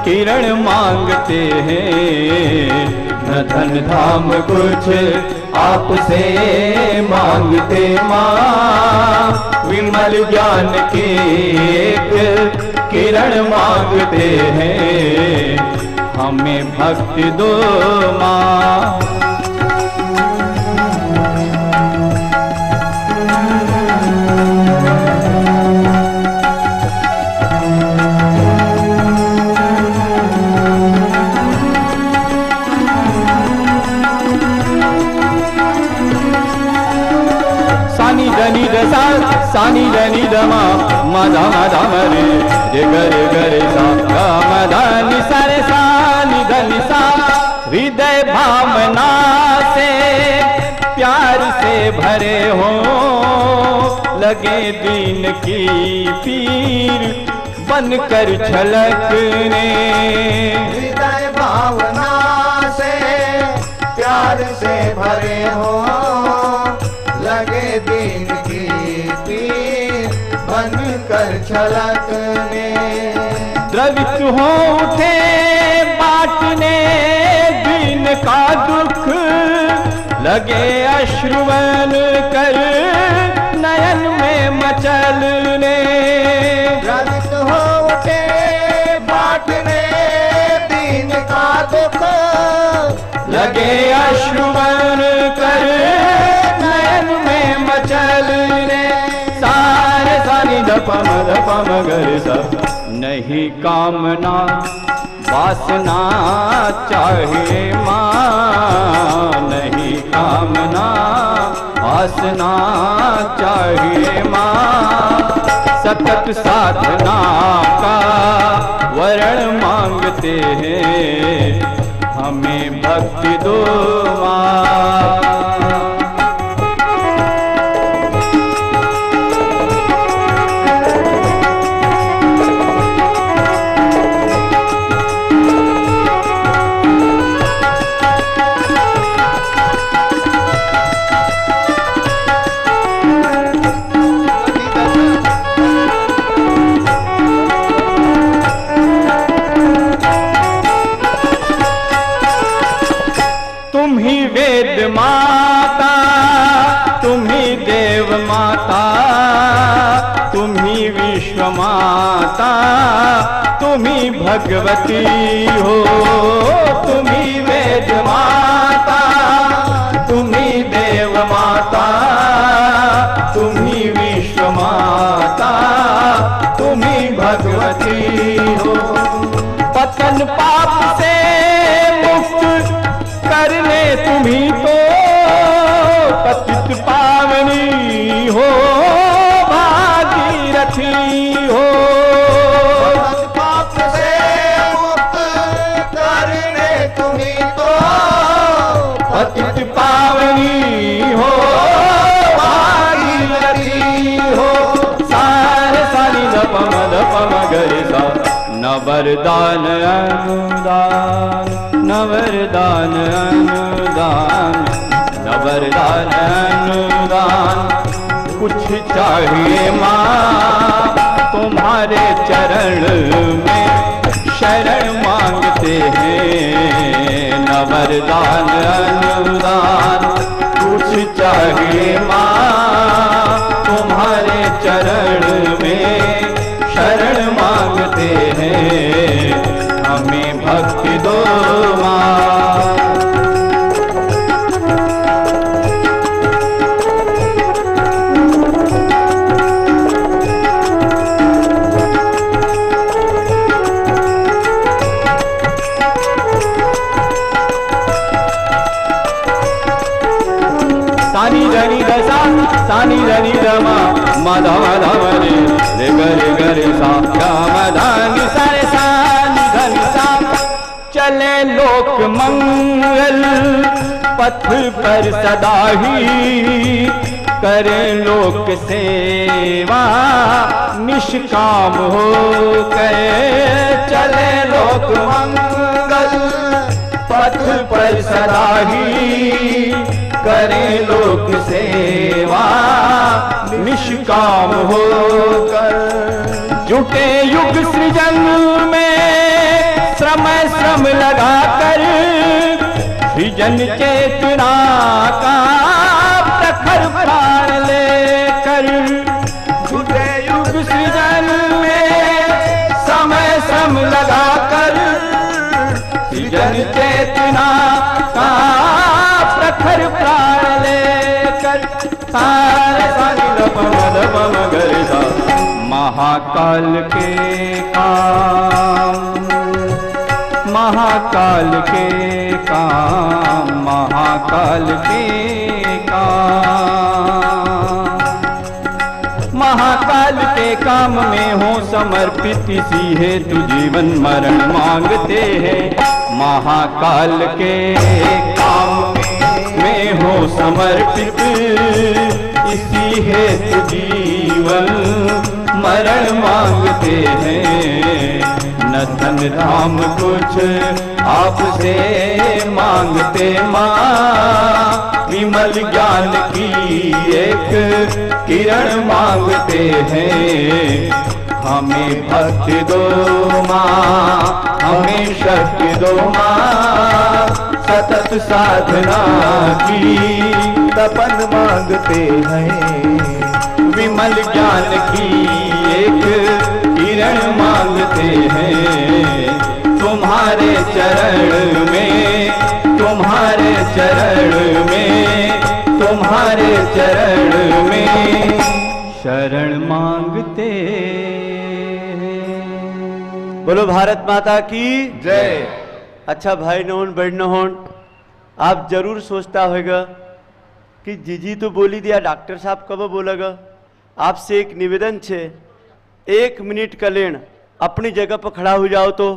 किरण मांगते हैं। न धन धाम कुछ आपसे मांगते माँ, विमल ज्ञान की एक किरण मांगते हैं। हमें भक्ति दो माँ। सानी धनी दमा मधा मधा मरे रे गरे गरे सा मधा नि सारे सानी धनी सा। हृदय भावना से प्यार से भरे हो, लगे दीन की पीर बनकर झलकने। हृदय भावना से प्यार से भरे हो, लगे दीन की पीर बनकर झलकने। द्रवित हो उठे बांटने दीन का दुख, लगे अश्रुवन कर नयन में मचलने। द्रवित हो उठे बांटने दीन का दुख, लगे अश्रुवन कर नयन में मचलने। सारे सानी धपम धपम गर सब नहीं कामना वासना चाहिए माँ। नहीं कामना वासना चाहिए माँ। सतत साधना का वरण मांगते हैं। हमें भक्ति दो माँ। वेद माता, तुम ही देव माता, तुम ही विश्व माता, तुम ही भगवती हो। तुम ही वेद माता, तुम ही देव माता, तुम ही विश्व माता, तुम ही भगवती हो। पतन पाप से मुक्त करने तुम ही तो पतित पावनी हो, भागीरथी हो। पाप से मुक्त करने तुम ही तो पतित पावनी हो, भागीरथी हो। सारे सारी दपम दपम गरे सा, न वरदान अनुदान, न वरदान अनुदान, न वरदान अनुदान। कुछ चाहिए माँ तुम्हारे चरण में शरण मांगते हैं। न वरदान अनुदान कुछ चाहिए माँ तुम्हारे चरण में शरण मांगते हैं। हमें भक्ति दो माँ। सानी धनी दसा, सानी धनी रमा, माधव धम रे, रे गरे गरे सा, गम धनि सारे सानी धनि सा। चले लोक मंगल पथ पर सदा ही, करे लोक सेवा निष्काम हो गए। चले लोक मंगल पथ पर सदा ही, करे लोक सेवा निष्काम होकर। जुटे युग सृजन में श्रम श्रम लगाकर, सृजन चेतना का प्रखर प्राण लेकर। जुटे युग सृजन में समय श्रम लगाकर, सृजन चेतना का प्रखर प्राण लेकर। सारे सारी दपम दपम गरे सा। महाकाल के काम, महाकाल के काम, महाकाल के काम। महाकाल के काम में हो समर्पित, इसी हेतु जीवन मरण मांगते हैं। महाकाल के काम में हो समर्पित, इसी हेतु जीवन मरण मांगते हैं। न धन धाम कुछ आपसे मांगते माँ, विमल ज्ञान की एक किरण मांगते हैं। हमें भक्ति दो माँ, हमें शक्ति दो माँ, सतत साधना की तपन मांगते हैं। विमल ज्ञान की एक किरण मांगते हैं। तुम्हारे चरण में, तुम्हारे चरण में, तुम्हारे चरण में शरण मांगते हैं। बोलो भारत माता की जय। अच्छा भाई नोन बहन नोन, आप जरूर सोचता होगा कि जीजी तो बोली दिया, डॉक्टर साहब कब बोलेगा। आपसे एक निवेदन छे, 1 मिनट का लेन अपनी जगह पर खड़ा हो जाओ तो,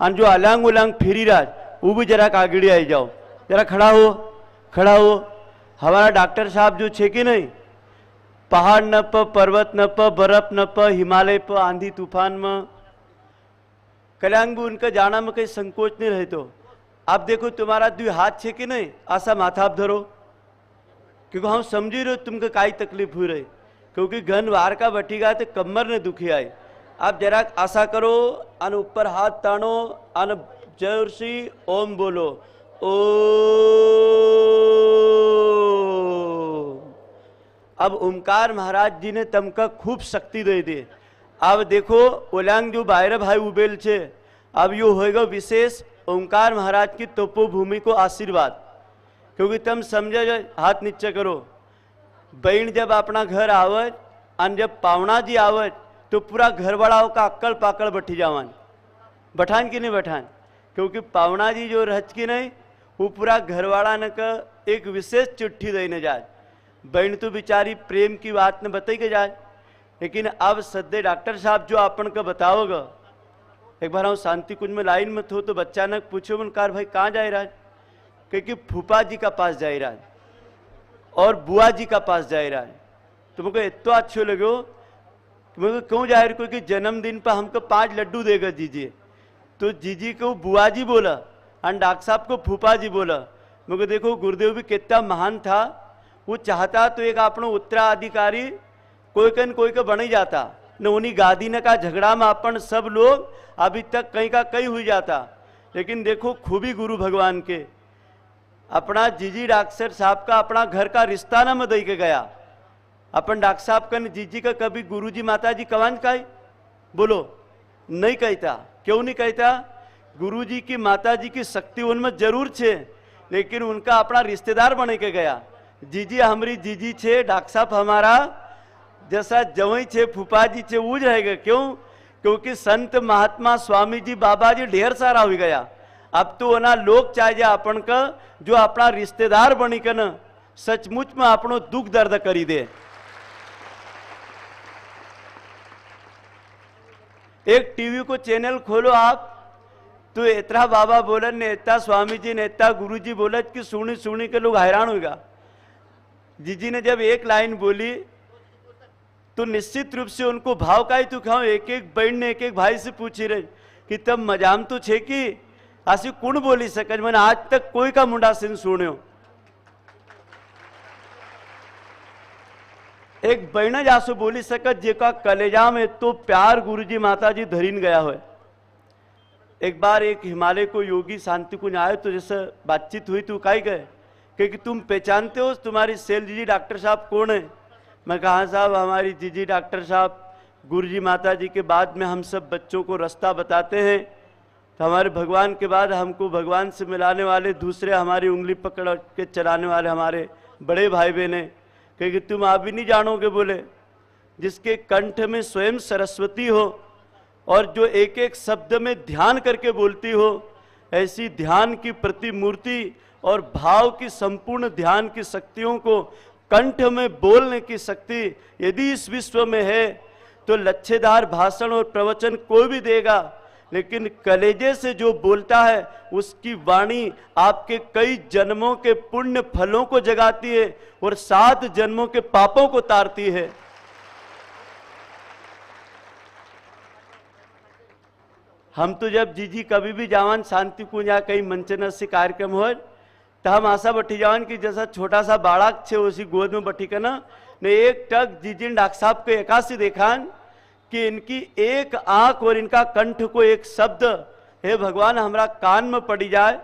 और जो अलांग उलांग फिरी राज वो भी जरा आगे आई जाओ, जरा खड़ा हो, खड़ा हो। हमारा डॉक्टर साहब जो छे कि नहीं, पहाड़ न प, पर्वत न प, बर्फ न प, हिमालय पर आंधी तूफान में कल्याण भी उनका जाना में कहीं संकोच नहीं रहे। तो आप देखो तुम्हारा 2 हाथ छे कि नहीं, आशा माथा आप धरो, क्योंकि हम समझी रहे तुमको काई तकलीफ हुई रही, क्योंकि घन वार का बटीगा तो कमर ने दुखी आए। आप जरा आशा करो, अन ऊपर हाथ तानो, अन जोर से ओम बोलो, ओ। अब ओमकार महाराज जी ने तमका खूब शक्ति दे दी। अब देखो ओलांग जो बाहर भाई उबेल छे, अब यो होएगा विशेष ओमकार महाराज की तपोभूमि को आशीर्वाद। क्योंकि तुम समझे जो हाथ नीचे करो, बहन जब अपना घर आवत और जब पावना जी आवत तो पूरा घर वाला का अक्कल पाकड़ बैठी जावन, बैठान की नहीं बैठान। क्योंकि पावना जी जो रहच की नहीं वो पूरा घरवाला न का एक विशेष चिट्ठी देने जाए। बहन तो बेचारी प्रेम की बात न बताई के जाए। लेकिन अब सद्य डॉक्टर साहब जो अपन का बताओगा, एक बार हम शांति कुंज में लाइन में थो तो बच्चा ने पूछो मन कार भाई कहाँ जा रहा है, क्योंकि फूफा जी का पास जा रहा है और बुआ जी का पास जा रहा है। तो मुझे इतना अच्छो लगे, मुझे क्यों जा रहे, क्योंकि जन्मदिन पर हमको 5 लड्डू देगा जीजी। तो जीजी को बुआ जी बोला और डॉक्टर साहब को फूफा जी बोला। मुझे देखो गुरुदेव भी कितना महान था, वो चाहता तो एक अपना उत्तराधिकारी कोई का बन ही जाता न, उन्हीं गादी ने का झगड़ा में अपन सब लोग अभी तक कहीं का कहीं हुई जाता। लेकिन देखो खूबी गुरु भगवान के, अपना जीजी डॉक्टर साहब का अपना घर का रिश्ता न में दे के गया। अपन डॉक्टर साहब का जीजी का कभी गुरुजी माता जी कवान का बोलो नहीं कहता। क्यों नहीं कहता? गुरुजी की माता जी की शक्ति उनमें जरूर छे, लेकिन उनका अपना रिश्तेदार बने के गया। जीजी हमारी जीजी छे, डॉक्टर साहब हमारा जैसा जवई छे, फूफा जी छे, वो रहेगा। क्यों? क्योंकि संत महात्मा स्वामी जी बाबा जी ढेर सारा हो गया। अब तो ना लोग चाहिए अपन का जो अपना रिश्तेदार बनी के न सचमुच में अपनो दुख दर्द करी दे। एक टीवी को चैनल खोलो आप तो इतना बाबा बोलन ने, इतना स्वामी जी ने, इतना गुरु जी बोलत कि सुनी सुनी के लोग हैरान होगा। जीजी ने जब एक लाइन बोली तो निश्चित रूप से उनको भाव का ही तो खाओ। एक एक बहन ने एक एक भाई से पूछी रही कि तब मजाम तो छे कि आसी कुण बोली सकज, मैंने आज तक कोई का मुंडा सिंह सुन्यो। एक बहन जासो बोली सकत जेका कलेजा में तो प्यार गुरुजी माता जी धरीन गया हो। एक बार एक हिमालय को योगी शांति कुंज आए तो जैसे बातचीत हुई तो कही गए कि तुम पहचानते हो तुम्हारी सेल जीजी डॉक्टर साहब कौन है? मैं कहा साहब हमारी जीजी डॉक्टर साहब गुरुजी माता जी के बाद में हम सब बच्चों को रास्ता बताते हैं। तो हमारे भगवान के बाद हमको भगवान से मिलाने वाले दूसरे हमारी उंगली पकड़ के चलाने वाले हमारे बड़े भाई बहन हैं। क्योंकि तुम आप भी नहीं जानोगे बोले, जिसके कंठ में स्वयं सरस्वती हो और जो एक एक शब्द में ध्यान करके बोलती हो, ऐसी ध्यान की प्रतिमूर्ति और भाव की संपूर्ण ध्यान की शक्तियों को कंठ में बोलने की शक्ति यदि इस विश्व में है तो लच्छेदार भाषण और प्रवचन कोई भी देगा, लेकिन कलेजे से जो बोलता है उसकी वाणी आपके कई जन्मों के पुण्य फलों को जगाती है और 7 जन्मों के पापों को तारती है। हम तो जब जीजी कभी भी जावन शांति कुंज या कहीं मंचन से कार्यक्रम हो तो हम आशा बैठी जावन कि जैसा छोटा सा बाड़क छे उसी गोद में बैठी कर ने एक टक जीजी डॉक्टर साहब के एकासी देखान कि इनकी एक आंख और इनका कंठ को एक शब्द हे भगवान हमारा कान में पड़ी जाए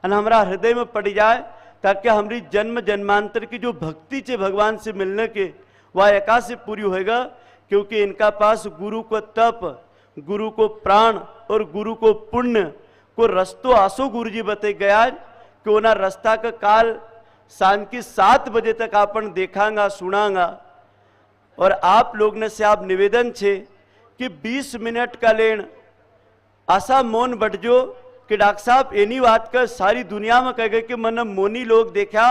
और हमारा हृदय में पड़ी जाए, ताकि हमारी जन्म जन्मांतर की जो भक्ति से भगवान से मिलने के वह एकासी पूरी होएगा। क्योंकि इनका पास गुरु को तप, गुरु को प्राण और गुरु को पुण्य को रस्तो आसो गुरु जी बते गया कि ओना रास्ता का काल सांझ की 7 बजे तक अपन देखांगा सुनांगा। और आप लोग ने से आप निवेदन छे कि 20 मिनट का लेन आशा मौन बढ़ जो कि डॉक्टर साहब एनी बात का सारी दुनिया में कह गए कि मन मोनी लोग देखा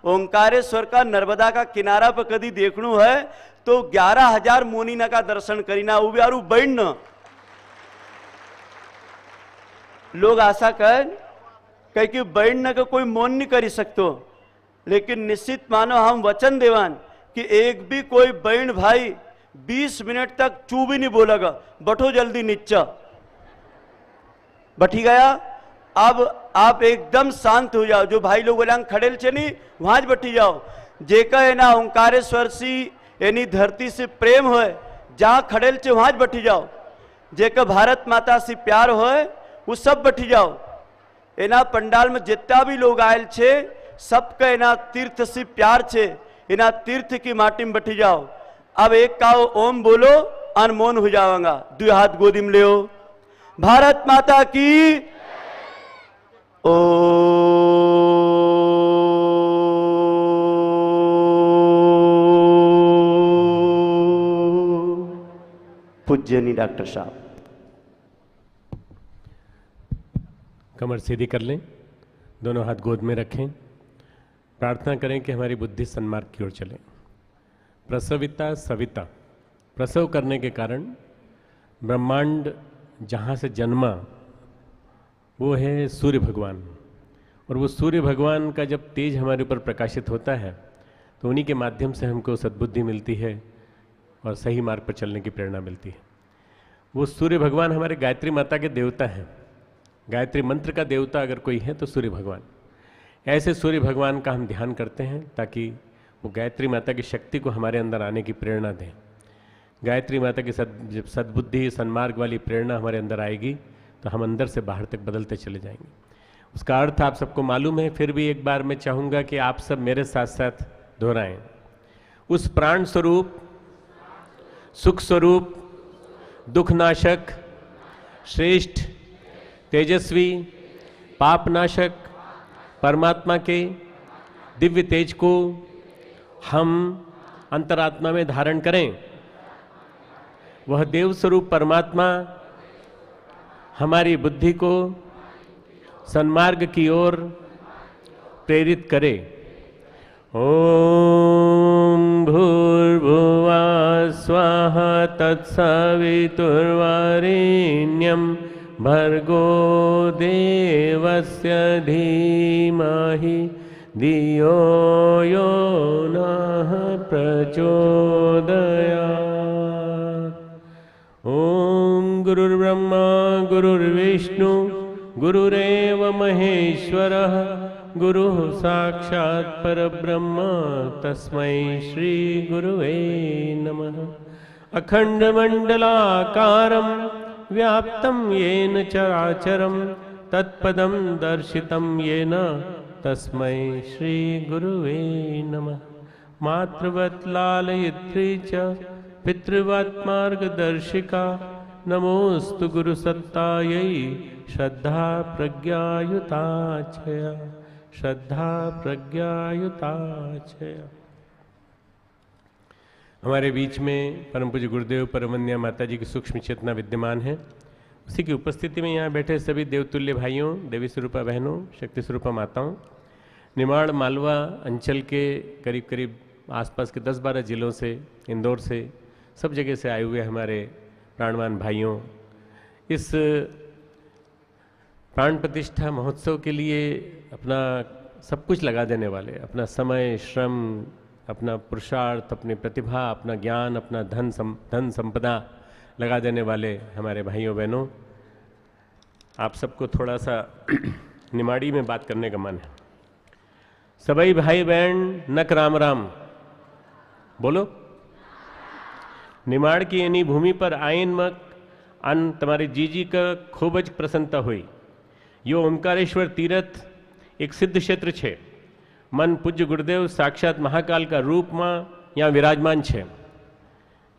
ओंकारेश्वर का नर्मदा का किनारा पर कभी देखणु है तो 11,000 मोनीना का दर्शन करीना वो भी आरू बैठ न लोग आशा कह कि बैठने का कोई मौन नहीं करी सकते। लेकिन निश्चित मानो हम वचन देवान कि एक भी कोई बहन भाई 20 मिनट तक चू भी नहीं बोलेगा, बैठो जल्दी नीचे बैठी गया। अब आप एकदम शांत हो जाओ। जो भाई लोग बोला खड़ेल छे नहीं वहां बैठी जाओ। जेका है ना ओंकारेश्वर सी यानी धरती से प्रेम हो जहां खड़ेल छे वहां बैठी जाओ। जेका भारत माता से प्यार हो वो सब बैठी जाओ। एना पंडाल में जितना भी लोग आयल छे सबका एना तीर्थ से प्यार छे। एना तीर्थ की माटी में बैठी जाओ। अब एक का ओम बोलो, अनमोन हो जाओगा। दो हाथ गोदी में ले। भारत माता की ओ पूज्यनी डॉक्टर साहब। कमर सीधी कर लें, दोनों हाथ गोद में रखें। प्रार्थना करें कि हमारी बुद्धि सन्मार्ग की ओर चले। प्रसविता सविता, प्रसव करने के कारण ब्रह्मांड जहाँ से जन्मा वो है सूर्य भगवान। और वो सूर्य भगवान का जब तेज हमारे ऊपर प्रकाशित होता है तो उन्हीं के माध्यम से हमको सद्बुद्धि मिलती है और सही मार्ग पर चलने की प्रेरणा मिलती है। वो सूर्य भगवान हमारे गायत्री माता के देवता हैं। गायत्री मंत्र का देवता अगर कोई है तो सूर्य भगवान। ऐसे सूर्य भगवान का हम ध्यान करते हैं ताकि वो गायत्री माता की शक्ति को हमारे अंदर आने की प्रेरणा दें। गायत्री माता की जब सद्बुद्धि सन्मार्ग वाली प्रेरणा हमारे अंदर आएगी तो हम अंदर से बाहर तक बदलते चले जाएंगे। उसका अर्थ आप सबको मालूम है, फिर भी एक बार मैं चाहूँगा कि आप सब मेरे साथ साथ दोहराएं। उस प्राण स्वरूप, सुख स्वरूप, दुखनाशक, श्रेष्ठ, तेजस्वी, पापनाशक परमात्मा के दिव्य तेज को हम अंतरात्मा में धारण करें। वह देव स्वरूप परमात्मा हमारी बुद्धि को सन्मार्ग की ओर प्रेरित करे। ओम भूर्भुवा स्वाहा तत्सवितुर्वरेण्यं भर्गो देवस्य धीमहि धियो यो नः प्रचोदयात्। ओम गुरुर्ब्रह्मा गुरुर्विष्णु गुरुरेव महेश्वरः गुरुः साक्षात् परब्रह्म तस्मै श्री गुरुवे नमः। अखंडमंडलाकारं व्याप्तं येन चराचरं तत्पदं दर्शितं येन तस्मै श्री गुरुवे नमः। मातृवत् लालयित्री च पितृवत् मार्गदर्शिका नमोस्तु गुरुसत्तायै श्रद्धा प्रज्ञायुताचया श्रद्धा प्रज्ञायुताचया। हमारे बीच में परम पूज्य गुरुदेव परमन्या माता जी की सूक्ष्म चेतना विद्यमान है। उसी की उपस्थिति में यहाँ बैठे सभी देवतुल्य भाइयों, देवी स्वरूपा बहनों, शक्ति स्वरूपा माताओं, निमाड़ मालवा अंचल के करीब करीब आसपास के 10-12 जिलों से, इंदौर से, सब जगह से आए हुए हमारे प्राणवान भाइयों, इस प्राण प्रतिष्ठा महोत्सव के लिए अपना सब कुछ लगा देने वाले, अपना समय, श्रम, अपना पुरुषार्थ, अपनी प्रतिभा, अपना ज्ञान, अपना धन संपदा लगा देने वाले हमारे भाइयों बहनों, आप सबको थोड़ा सा निमाड़ी में बात करने का मन है। सबई भाई बहन नक राम राम बोलो। निमाड़ की एनी भूमि पर आयन मक अन તમારી જીજી का ખૂબ જ પ્રસન્નતા हुई। यो ओंकारेश्वर तीर्थ एक सिद्ध क्षेत्र है। मन पूज्य गुरुदेव साक्षात महाकाल का रूप में यहाँ विराजमान है।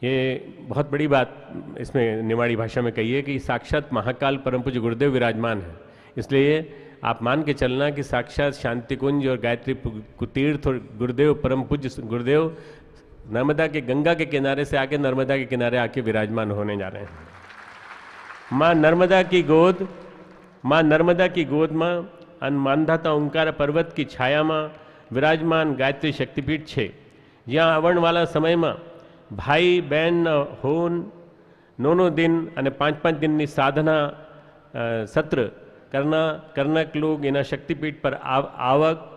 ये बहुत बड़ी बात इसमें निमाड़ी भाषा में कही है कि साक्षात महाकाल परम पूज्य गुरुदेव विराजमान है। इसलिए आप मान के चलना कि साक्षात शांति कुंज और गायत्री तीर्थ और गुरुदेव परम पूज्य गुरुदेव नर्मदा के गंगा के किनारे से आके नर्मदा के किनारे आके विराजमान होने जा रहे हैं। माँ नर्मदा की गोद में मानधाता ओंकार पर्वत की छाया में विराजमान गायत्री शक्तिपीठ है। यहाँ आवण वाला समय में भाई बहन होन नौ दिन और 5-5 दिन की साधना सत्र करना लोग एना शक्तिपीठ पर आवक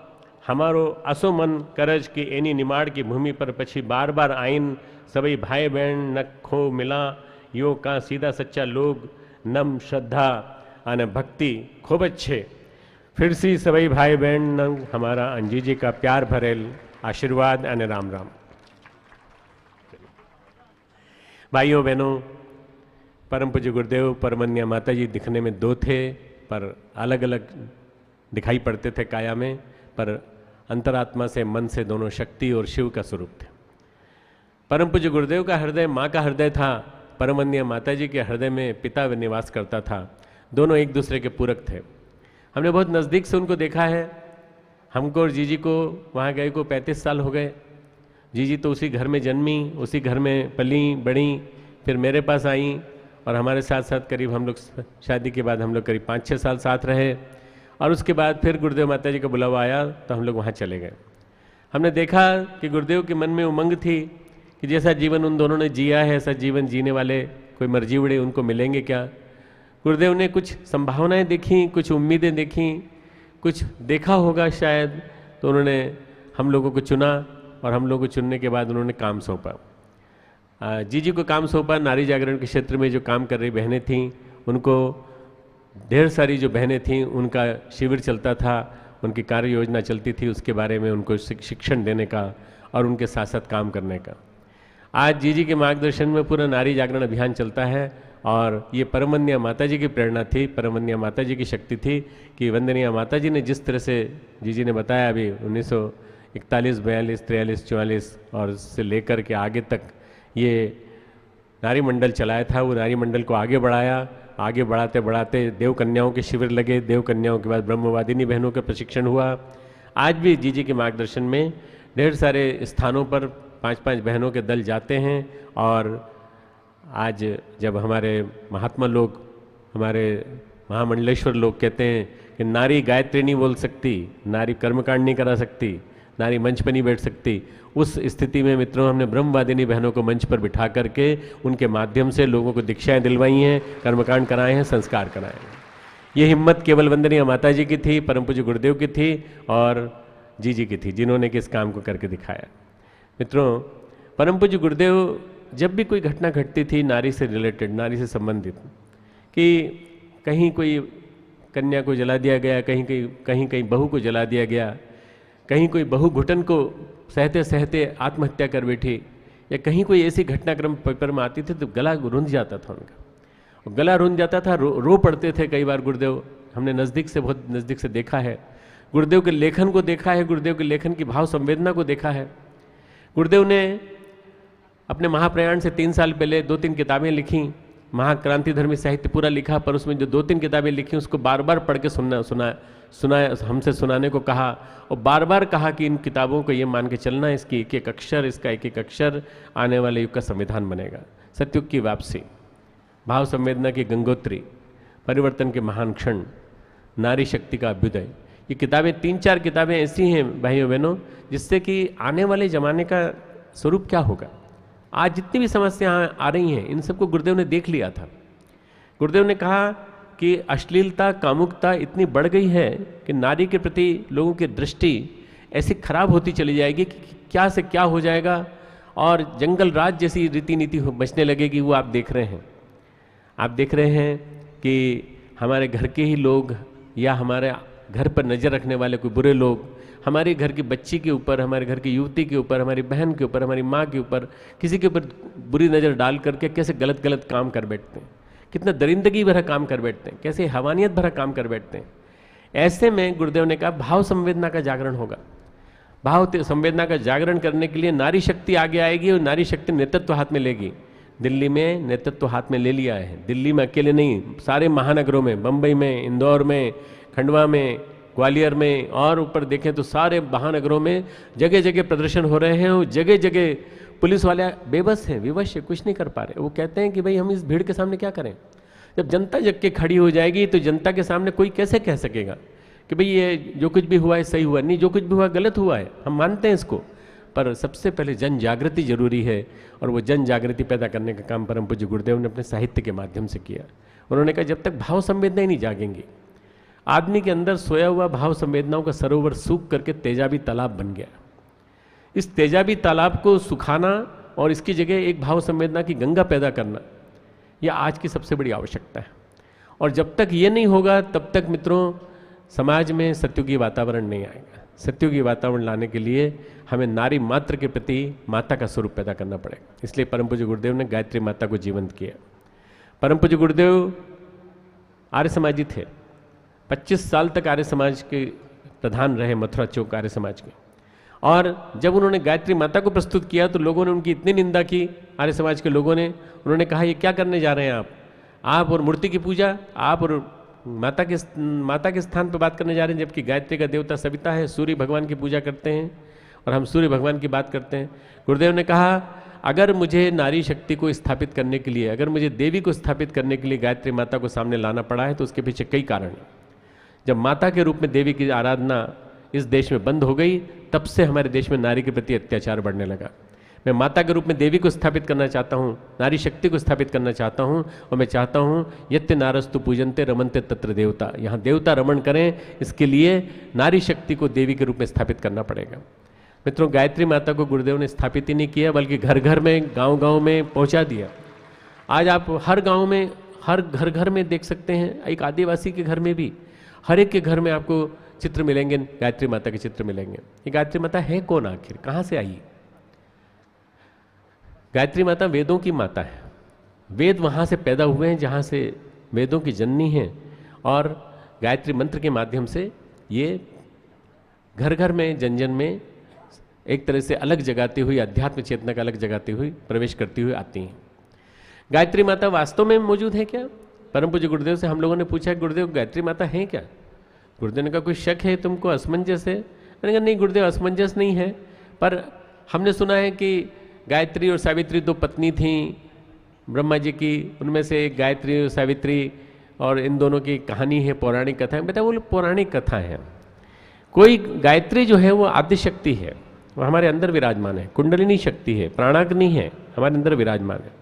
हमारो आसो मन करज कि एनी निमाड़ की भूमि पर पछी बार बार आईन सभी भाई बहन नखो मिला यो का सीधा सच्चा लोग नम श्रद्धा અને ભક્તિ ખૂબ જ છે। फिर से सभी भाई बहन हमारा अंजी जी का प्यार भरेल आशीर्वाद અને राम राम। भाइयों बहनों, परम पूज्य गुरुदेव परमन्या माता जी दिखने में 2 थे पर अलग अलग दिखाई पड़ते थे काया में, पर अंतरात्मा से, मन से दोनों शक्ति और शिव का स्वरूप थे। परम पूज्य गुरुदेव का हृदय माँ का हृदय था, परमवंदनीय माता जी के हृदय में पिता निवास करता था। दोनों एक दूसरे के पूरक थे। हमने बहुत नज़दीक से उनको देखा है। हमको और जीजी को वहाँ गए को 35 साल हो गए। जीजी तो उसी घर में जन्मी, उसी घर में पली बड़ी, फिर मेरे पास आई और हमारे साथ साथ करीब हम लोग शादी के बाद हम लोग करीब 5-6 साल साथ रहे। और उसके बाद फिर गुरुदेव माता जी का बुलावा आया तो हम लोग वहाँ चले गए। हमने देखा कि गुरुदेव के मन में उमंग थी कि जैसा जीवन उन दोनों ने जिया है ऐसा जीवन जीने वाले कोई मर्जीवड़े उनको मिलेंगे क्या। गुरुदेव ने कुछ संभावनाएं देखी, कुछ उम्मीदें देखी, कुछ देखा होगा शायद, तो उन्होंने हम लोगों को चुना और हम लोगों को चुनने के बाद उन्होंने काम सौंपा। जीजी को काम सौंपा। नारी जागरण के क्षेत्र में जो काम कर रही बहनें थीं, उनको ढेर सारी जो बहनें थीं उनका शिविर चलता था, उनकी कार्य योजना चलती थी, उसके बारे में उनको शिक्षण देने का और उनके साथ साथ काम करने का। आज जीजी के मार्गदर्शन में पूरा नारी जागरण अभियान चलता है और ये परमवंदनीय माता जी की प्रेरणा थी, परमवंदनीय माता जी की शक्ति थी कि वंदनीय माता जी ने जिस तरह से जीजी ने बताया अभी 1941, 42, 43, 44 और उससे लेकर के आगे तक ये नारी मंडल चलाया था, वो नारी मंडल को आगे बढ़ाया। आगे बढ़ाते बढ़ाते देव कन्याओं के शिविर लगे, देव कन्याओं के बाद ब्रह्मवादिनी बहनों का प्रशिक्षण हुआ। आज भी जीजी के मार्गदर्शन में ढेर सारे स्थानों पर 5-5 बहनों के दल जाते हैं। और आज जब हमारे महात्मा लोग, हमारे महामंडलेश्वर लोग कहते हैं कि नारी गायत्री नहीं बोल सकती, नारी कर्मकांड नहीं करा सकती, नारी मंच पर नहीं बैठ सकती, उस स्थिति में मित्रों हमने ब्रह्मवादिनी बहनों को मंच पर बिठा करके उनके माध्यम से लोगों को दीक्षाएं दिलवाई हैं, कर्मकांड कराए हैं, संस्कार कराए हैं। ये हिम्मत केवल वंदनीय माता जी की थी, परम पूज्य गुरुदेव की थी और जीजी की थी, जिन्होंने कि इस काम को करके दिखाया। मित्रों, परम पूज्य गुरुदेव जब भी कोई घटना घटती थी नारी से रिलेटेड, नारी से संबंधित, कि कहीं कोई कन्या को जला दिया गया, कहीं बहू को जला दिया गया, कहीं कोई बहू घुटन को सहते सहते आत्महत्या कर बैठी, या कहीं कोई ऐसी घटनाक्रम पेपर में आती थी तो गला रुंध जाता था उनका, गला रुंध जाता था, रो पड़ते थे कई बार गुरुदेव। हमने नज़दीक से, बहुत नज़दीक से देखा है, गुरुदेव के लेखन को देखा है, गुरुदेव के लेखन की भाव संवेदना को देखा है। गुरुदेव ने अपने महाप्रयाण से 3 साल पहले 2-3 किताबें लिखी, महाक्रांति धर्मी साहित्य पूरा लिखा, पर उसमें जो 2-3 किताबें लिखी उसको बार बार पढ़ के सुनाया, हमसे सुनाने को कहा और बार बार कहा कि इन किताबों को ये मान के चलना, इसकी एक एक अक्षर, इसका एक एक अक्षर आने वाले युग का संविधान बनेगा। सत्युग की वापसी, भाव संवेदना की गंगोत्री, परिवर्तन के महान क्षण, नारी शक्ति का अभ्युदय, ये किताबें 3-4 किताबें ऐसी हैं भाइयों बहनों जिससे कि आने वाले ज़माने का स्वरूप क्या होगा। आज जितनी भी समस्याएं आ रही हैं इन सबको गुरुदेव ने देख लिया था। गुरुदेव ने कहा कि अश्लीलता, कामुकता इतनी बढ़ गई है कि नारी के प्रति लोगों की दृष्टि ऐसी खराब होती चली जाएगी कि क्या से क्या हो जाएगा और जंगल राज जैसी रीति नीति बचने लगेगी। वो आप देख रहे हैं, आप देख रहे हैं कि हमारे घर के ही लोग या हमारे घर पर नज़र रखने वाले कोई बुरे लोग हमारे घर की बच्ची के ऊपर, हमारे घर की युवती के ऊपर, हमारी बहन के ऊपर, हमारी माँ के ऊपर, किसी के ऊपर बुरी नज़र डाल करके कैसे गलत गलत काम कर बैठते हैं, कितना दरिंदगी भरा काम कर बैठते हैं, कैसे हवानियत भरा काम कर बैठते हैं। ऐसे में गुरुदेव ने कहा भाव संवेदना का जागरण होगा। भाव संवेदना का जागरण करने के लिए नारी शक्ति आगे आएगी और नारी शक्ति नेतृत्व हाथ में लेगी। दिल्ली में नेतृत्व हाथ में ले लिया है, दिल्ली में अकेले नहीं, सारे महानगरों में, बम्बई में, इंदौर में, खंडवा में, ग्वालियर में और ऊपर देखें तो सारे महानगरों में जगह जगह प्रदर्शन हो रहे हैं और जगह जगह पुलिस वाले बेबस हैं, विवश है, कुछ नहीं कर पा रहे। वो कहते हैं कि भाई हम इस भीड़ के सामने क्या करें। जब जनता जग के खड़ी हो जाएगी तो जनता के सामने कोई कैसे कह सकेगा कि भाई ये जो कुछ भी हुआ है सही हुआ, नहीं, जो कुछ भी हुआ गलत हुआ है, हम मानते हैं इसको। पर सबसे पहले जन जागृति जरूरी है और वो जन जागृति पैदा करने का काम परम पूज्य गुरुदेव ने अपने साहित्य के माध्यम से किया। उन्होंने कहा जब तक भाव संवेदनाएं नहीं जागेंगी, आदमी के अंदर सोया हुआ भाव संवेदनाओं का सरोवर सूख करके तेजाबी तालाब बन गया। इस तेजाबी तालाब को सुखाना और इसकी जगह एक भाव संवेदना की गंगा पैदा करना, यह आज की सबसे बड़ी आवश्यकता है। और जब तक ये नहीं होगा तब तक मित्रों समाज में सत्युगी वातावरण नहीं आएगा। सत्युगी वातावरण लाने के लिए हमें नारी मात्र के प्रति माता का स्वरूप पैदा करना पड़ेगा। इसलिए परम पूज्य गुरुदेव ने गायत्री माता को जीवंत किया। परम पूज्य गुरुदेव आर्य समाजी थे, 25 साल तक आर्य समाज के प्रधान रहे, मथुरा चौक आर्य समाज के। और जब उन्होंने गायत्री माता को प्रस्तुत किया तो लोगों ने उनकी इतनी निंदा की, आर्य समाज के लोगों ने। उन्होंने कहा ये क्या करने जा रहे हैं आप और मूर्ति की पूजा, आप और माता के स्थान पर बात करने जा रहे हैं, जबकि गायत्री का देवता सविता है, सूर्य भगवान की पूजा करते हैं और हम सूर्य भगवान की बात करते हैं। गुरुदेव ने कहा अगर मुझे नारी शक्ति को स्थापित करने के लिए, अगर मुझे देवी को स्थापित करने के लिए गायत्री माता को सामने लाना पड़ा है तो उसके पीछे कई कारण हैं। जब माता के रूप में देवी की आराधना इस देश में बंद हो गई, तब से हमारे देश में नारी के प्रति अत्याचार बढ़ने लगा। मैं माता के रूप में देवी को स्थापित करना चाहता हूँ, नारी शक्ति को स्थापित करना चाहता हूँ, और मैं चाहता हूँ यत्य नारस्तु पूजनते रमनते तत्र देवता, यहाँ देवता रमण करें, इसके लिए नारी शक्ति को देवी के रूप में स्थापित करना पड़ेगा। मित्रों, गायत्री माता को गुरुदेव ने स्थापित ही नहीं किया, बल्कि घर घर में, गांव गांव में पहुंचा दिया। आज आप हर गांव में, हर घर घर में देख सकते हैं, एक आदिवासी के घर में भी, हर एक के घर में आपको चित्र मिलेंगे, गायत्री माता के चित्र मिलेंगे। ये गायत्री माता है कौन आखिर, कहाँ से आई? गायत्री माता वेदों की माता है। वेद वहाँ से पैदा हुए हैं जहाँ से वेदों की जननी है, और गायत्री मंत्र के माध्यम से ये घर घर में, जन जन में एक तरह से अलग जगाती हुई, अध्यात्म चेतना का अलग जगाती हुई, प्रवेश करती हुई आती हैं। गायत्री माता वास्तव में मौजूद है क्या? परम पूज्य गुरुदेव से हम लोगों ने पूछा, गुरुदेव गायत्री माता है क्या? गुरुदेव ने कहा कोई शक है तुमको, असमंजस है? मैंने कहा नहीं गुरुदेव, असमंजस नहीं है, पर हमने सुना है कि गायत्री और सावित्री दो पत्नी थीं ब्रह्मा जी की, उनमें से एक गायत्री और सावित्री, और इन दोनों की कहानी है, पौराणिक कथा है। बेटा वो पौराणिक कथा है। कोई गायत्री जो है वो आदिशक्ति है, वो हमारे अंदर विराजमान है, कुंडलिनी शक्ति है, प्राणाग्नि है, हमारे अंदर विराजमान है,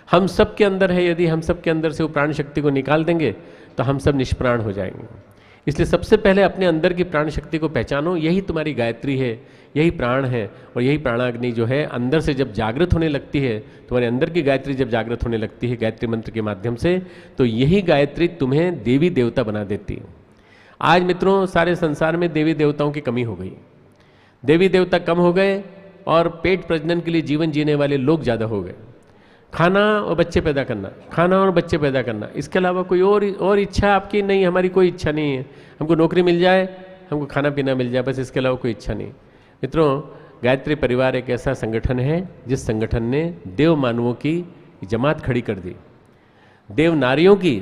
हम सब के अंदर है। यदि हम सब के अंदर से वो प्राण शक्ति को निकाल देंगे तो हम सब निष्प्राण हो जाएंगे। इसलिए सबसे पहले अपने अंदर की प्राण शक्ति को पहचानो, यही तुम्हारी गायत्री है, यही प्राण है, और यही प्राणाग्नि जो है अंदर से जब जागृत होने लगती है, तुम्हारे अंदर की गायत्री जब जागृत होने लगती है गायत्री मंत्र के माध्यम से, तो यही गायत्री तुम्हें देवी देवता बना देती है। आज मित्रों, सारे संसार में देवी देवताओं की कमी हो गई, देवी देवता कम हो गए, और पेट प्रजनन के लिए जीवन जीने वाले लोग ज़्यादा हो गए। खाना और बच्चे पैदा करना, खाना और बच्चे पैदा करना, इसके अलावा कोई और इच्छा आपकी नहीं, हमारी कोई इच्छा नहीं है। हमको नौकरी मिल जाए, हमको खाना पीना मिल जाए, बस इसके अलावा कोई इच्छा नहीं। मित्रों, गायत्री परिवार एक ऐसा संगठन है जिस संगठन ने देव मानवों की जमात खड़ी कर दी, देव नारियों की,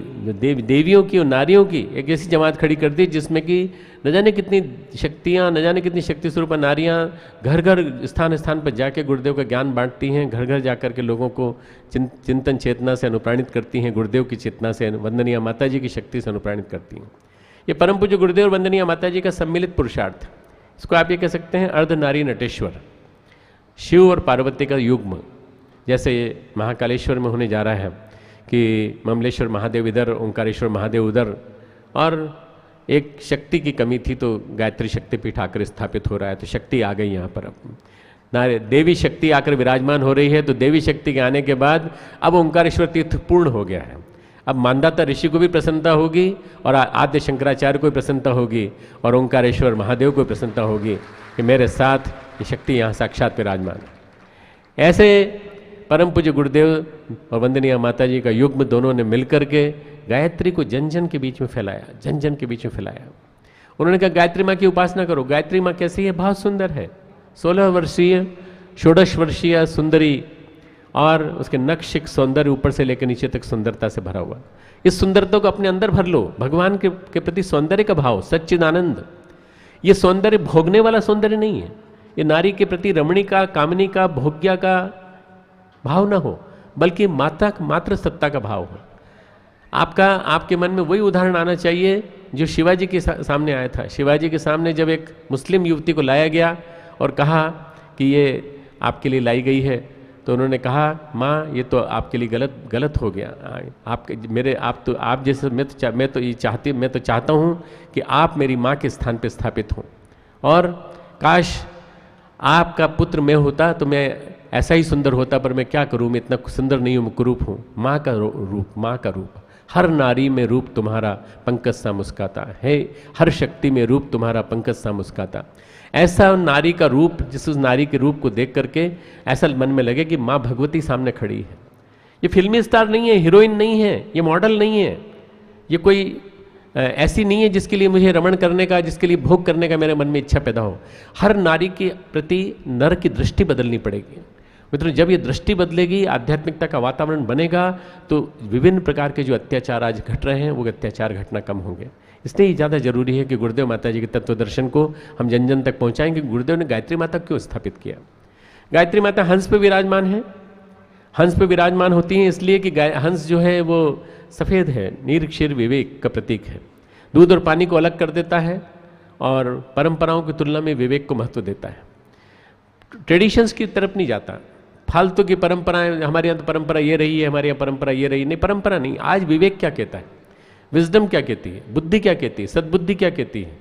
देवियों की और नारियों की एक ऐसी जमात खड़ी कर दी जिसमें कि न जाने कितनी शक्तियाँ, न जाने कितनी शक्ति स्वरूप नारियाँ घर घर, स्थान स्थान पर जाके गुरुदेव का ज्ञान बांटती हैं, घर घर जाकर के लोगों को चिंतन चेतना से अनुप्राणित करती हैं, गुरुदेव की चेतना से, वंदनीय माता जी की शक्ति से अनुप्राणित करती हैं। ये परम पूज्य गुरुदेव और वंदनीय माता जी का सम्मिलित पुरुषार्थ, इसको आप ये कह सकते हैं अर्ध नारी नटेश्वर, शिव और पार्वती का युग्म। जैसे महाकालेश्वर में होने जा रहा है कि ममलेश्वर महादेव इधर, ओंकारेश्वर महादेव उधर, और एक शक्ति की कमी थी तो गायत्री शक्तिपीठ आकर स्थापित हो रहा है, तो शक्ति आ गई यहाँ पर। अब देवी शक्ति आकर विराजमान हो रही है, तो देवी शक्ति के आने के बाद अब ओंकारेश्वर तीर्थ पूर्ण हो गया है। अब मानदाता ऋषि को भी प्रसन्नता होगी, और आद्य शंकराचार्य को भी प्रसन्नता होगी, और ओंकारेश्वर महादेव को भी प्रसन्नता होगी कि मेरे साथ ये शक्ति यहाँ साक्षात विराजमान है। ऐसे परम पूज्य गुरुदेव और वंदनीय माता जी का युग्म दोनों ने मिलकर के गायत्री को जन जन के बीच में फैलाया, जन जन के बीच में फैलाया। उन्होंने कहा गायत्री माँ की उपासना करो। गायत्री माँ कैसी है? बहुत सुंदर है, 16 वर्षीय, 16 वर्षीय सुंदरी, और उसके नक्शिक सौंदर्य ऊपर से लेकर नीचे तक सुंदरता से भरा हुआ। इस सुंदरता को अपने अंदर भर लो, भगवान के प्रति सौंदर्य का भाव, सच्चिदानंद। ये सौंदर्य भोगने वाला सौंदर्य नहीं है, ये नारी के प्रति रमणी का, कामनी का, भोग्या का भाव ना हो, बल्कि मात्र सत्ता का भाव हो। आपके मन में वही उदाहरण आना चाहिए जो शिवाजी के सामने आया था। शिवाजी के सामने जब एक मुस्लिम युवती को लाया गया और कहा कि ये आपके लिए लाई गई है, तो उन्होंने कहा माँ ये तो आपके लिए गलत हो गया, आप जैसे मैं तो चाहता हूँ कि आप मेरी माँ के स्थान पे स्थापित हों, और काश आपका पुत्र मैं होता तो मैं ऐसा ही सुंदर होता, पर मैं क्या करूँ, मैं इतना सुंदर नहीं हूँ, मैं कुरूप हूँ। माँ का रूप, हर नारी में रूप तुम्हारा पंकज सा मुस्काता है, हर शक्ति में रूप तुम्हारा पंकज सा मुस्काता। ऐसा नारी का रूप, जिस उस नारी के रूप को देख करके ऐसा मन में लगे कि माँ भगवती सामने खड़ी है। ये फिल्मी स्टार नहीं है, हीरोइन नहीं है, ये मॉडल नहीं है, ये कोई ऐसी नहीं है जिसके लिए मुझे रमण करने का, जिसके लिए भोग करने का मेरे मन में इच्छा पैदा हो। हर नारी के प्रति नर की दृष्टि बदलनी पड़ेगी। मित्रों, जब ये दृष्टि बदलेगी, आध्यात्मिकता का वातावरण बनेगा, तो विभिन्न प्रकार के जो अत्याचार आज घट रहे हैं वो अत्याचार घटना कम होंगे। इसलिए ज़्यादा जरूरी है कि गुरुदेव माता जी के तत्व दर्शन को हम जन जन तक पहुँचाएंगे। गुरुदेव ने गायत्री माता क्यों स्थापित किया? गायत्री माता हंस पे विराजमान है। हंस पे विराजमान होती हैं इसलिए कि हंस जो है वो सफ़ेद है, नीर क्षीर विवेक का प्रतीक है। दूध और पानी को अलग कर देता है और परंपराओं की तुलना में विवेक को महत्व देता है। ट्रेडिशंस की तरफ नहीं जाता, फालतू की परंपराएं, हमारे यहाँ तो परंपरा ये रही है, हमारे यहाँ परंपरा ये रही, नहीं, परंपरा नहीं। आज विवेक क्या कहता है, विजडम क्या कहती है, बुद्धि क्या कहती है, सद्बुद्धि क्या कहती है,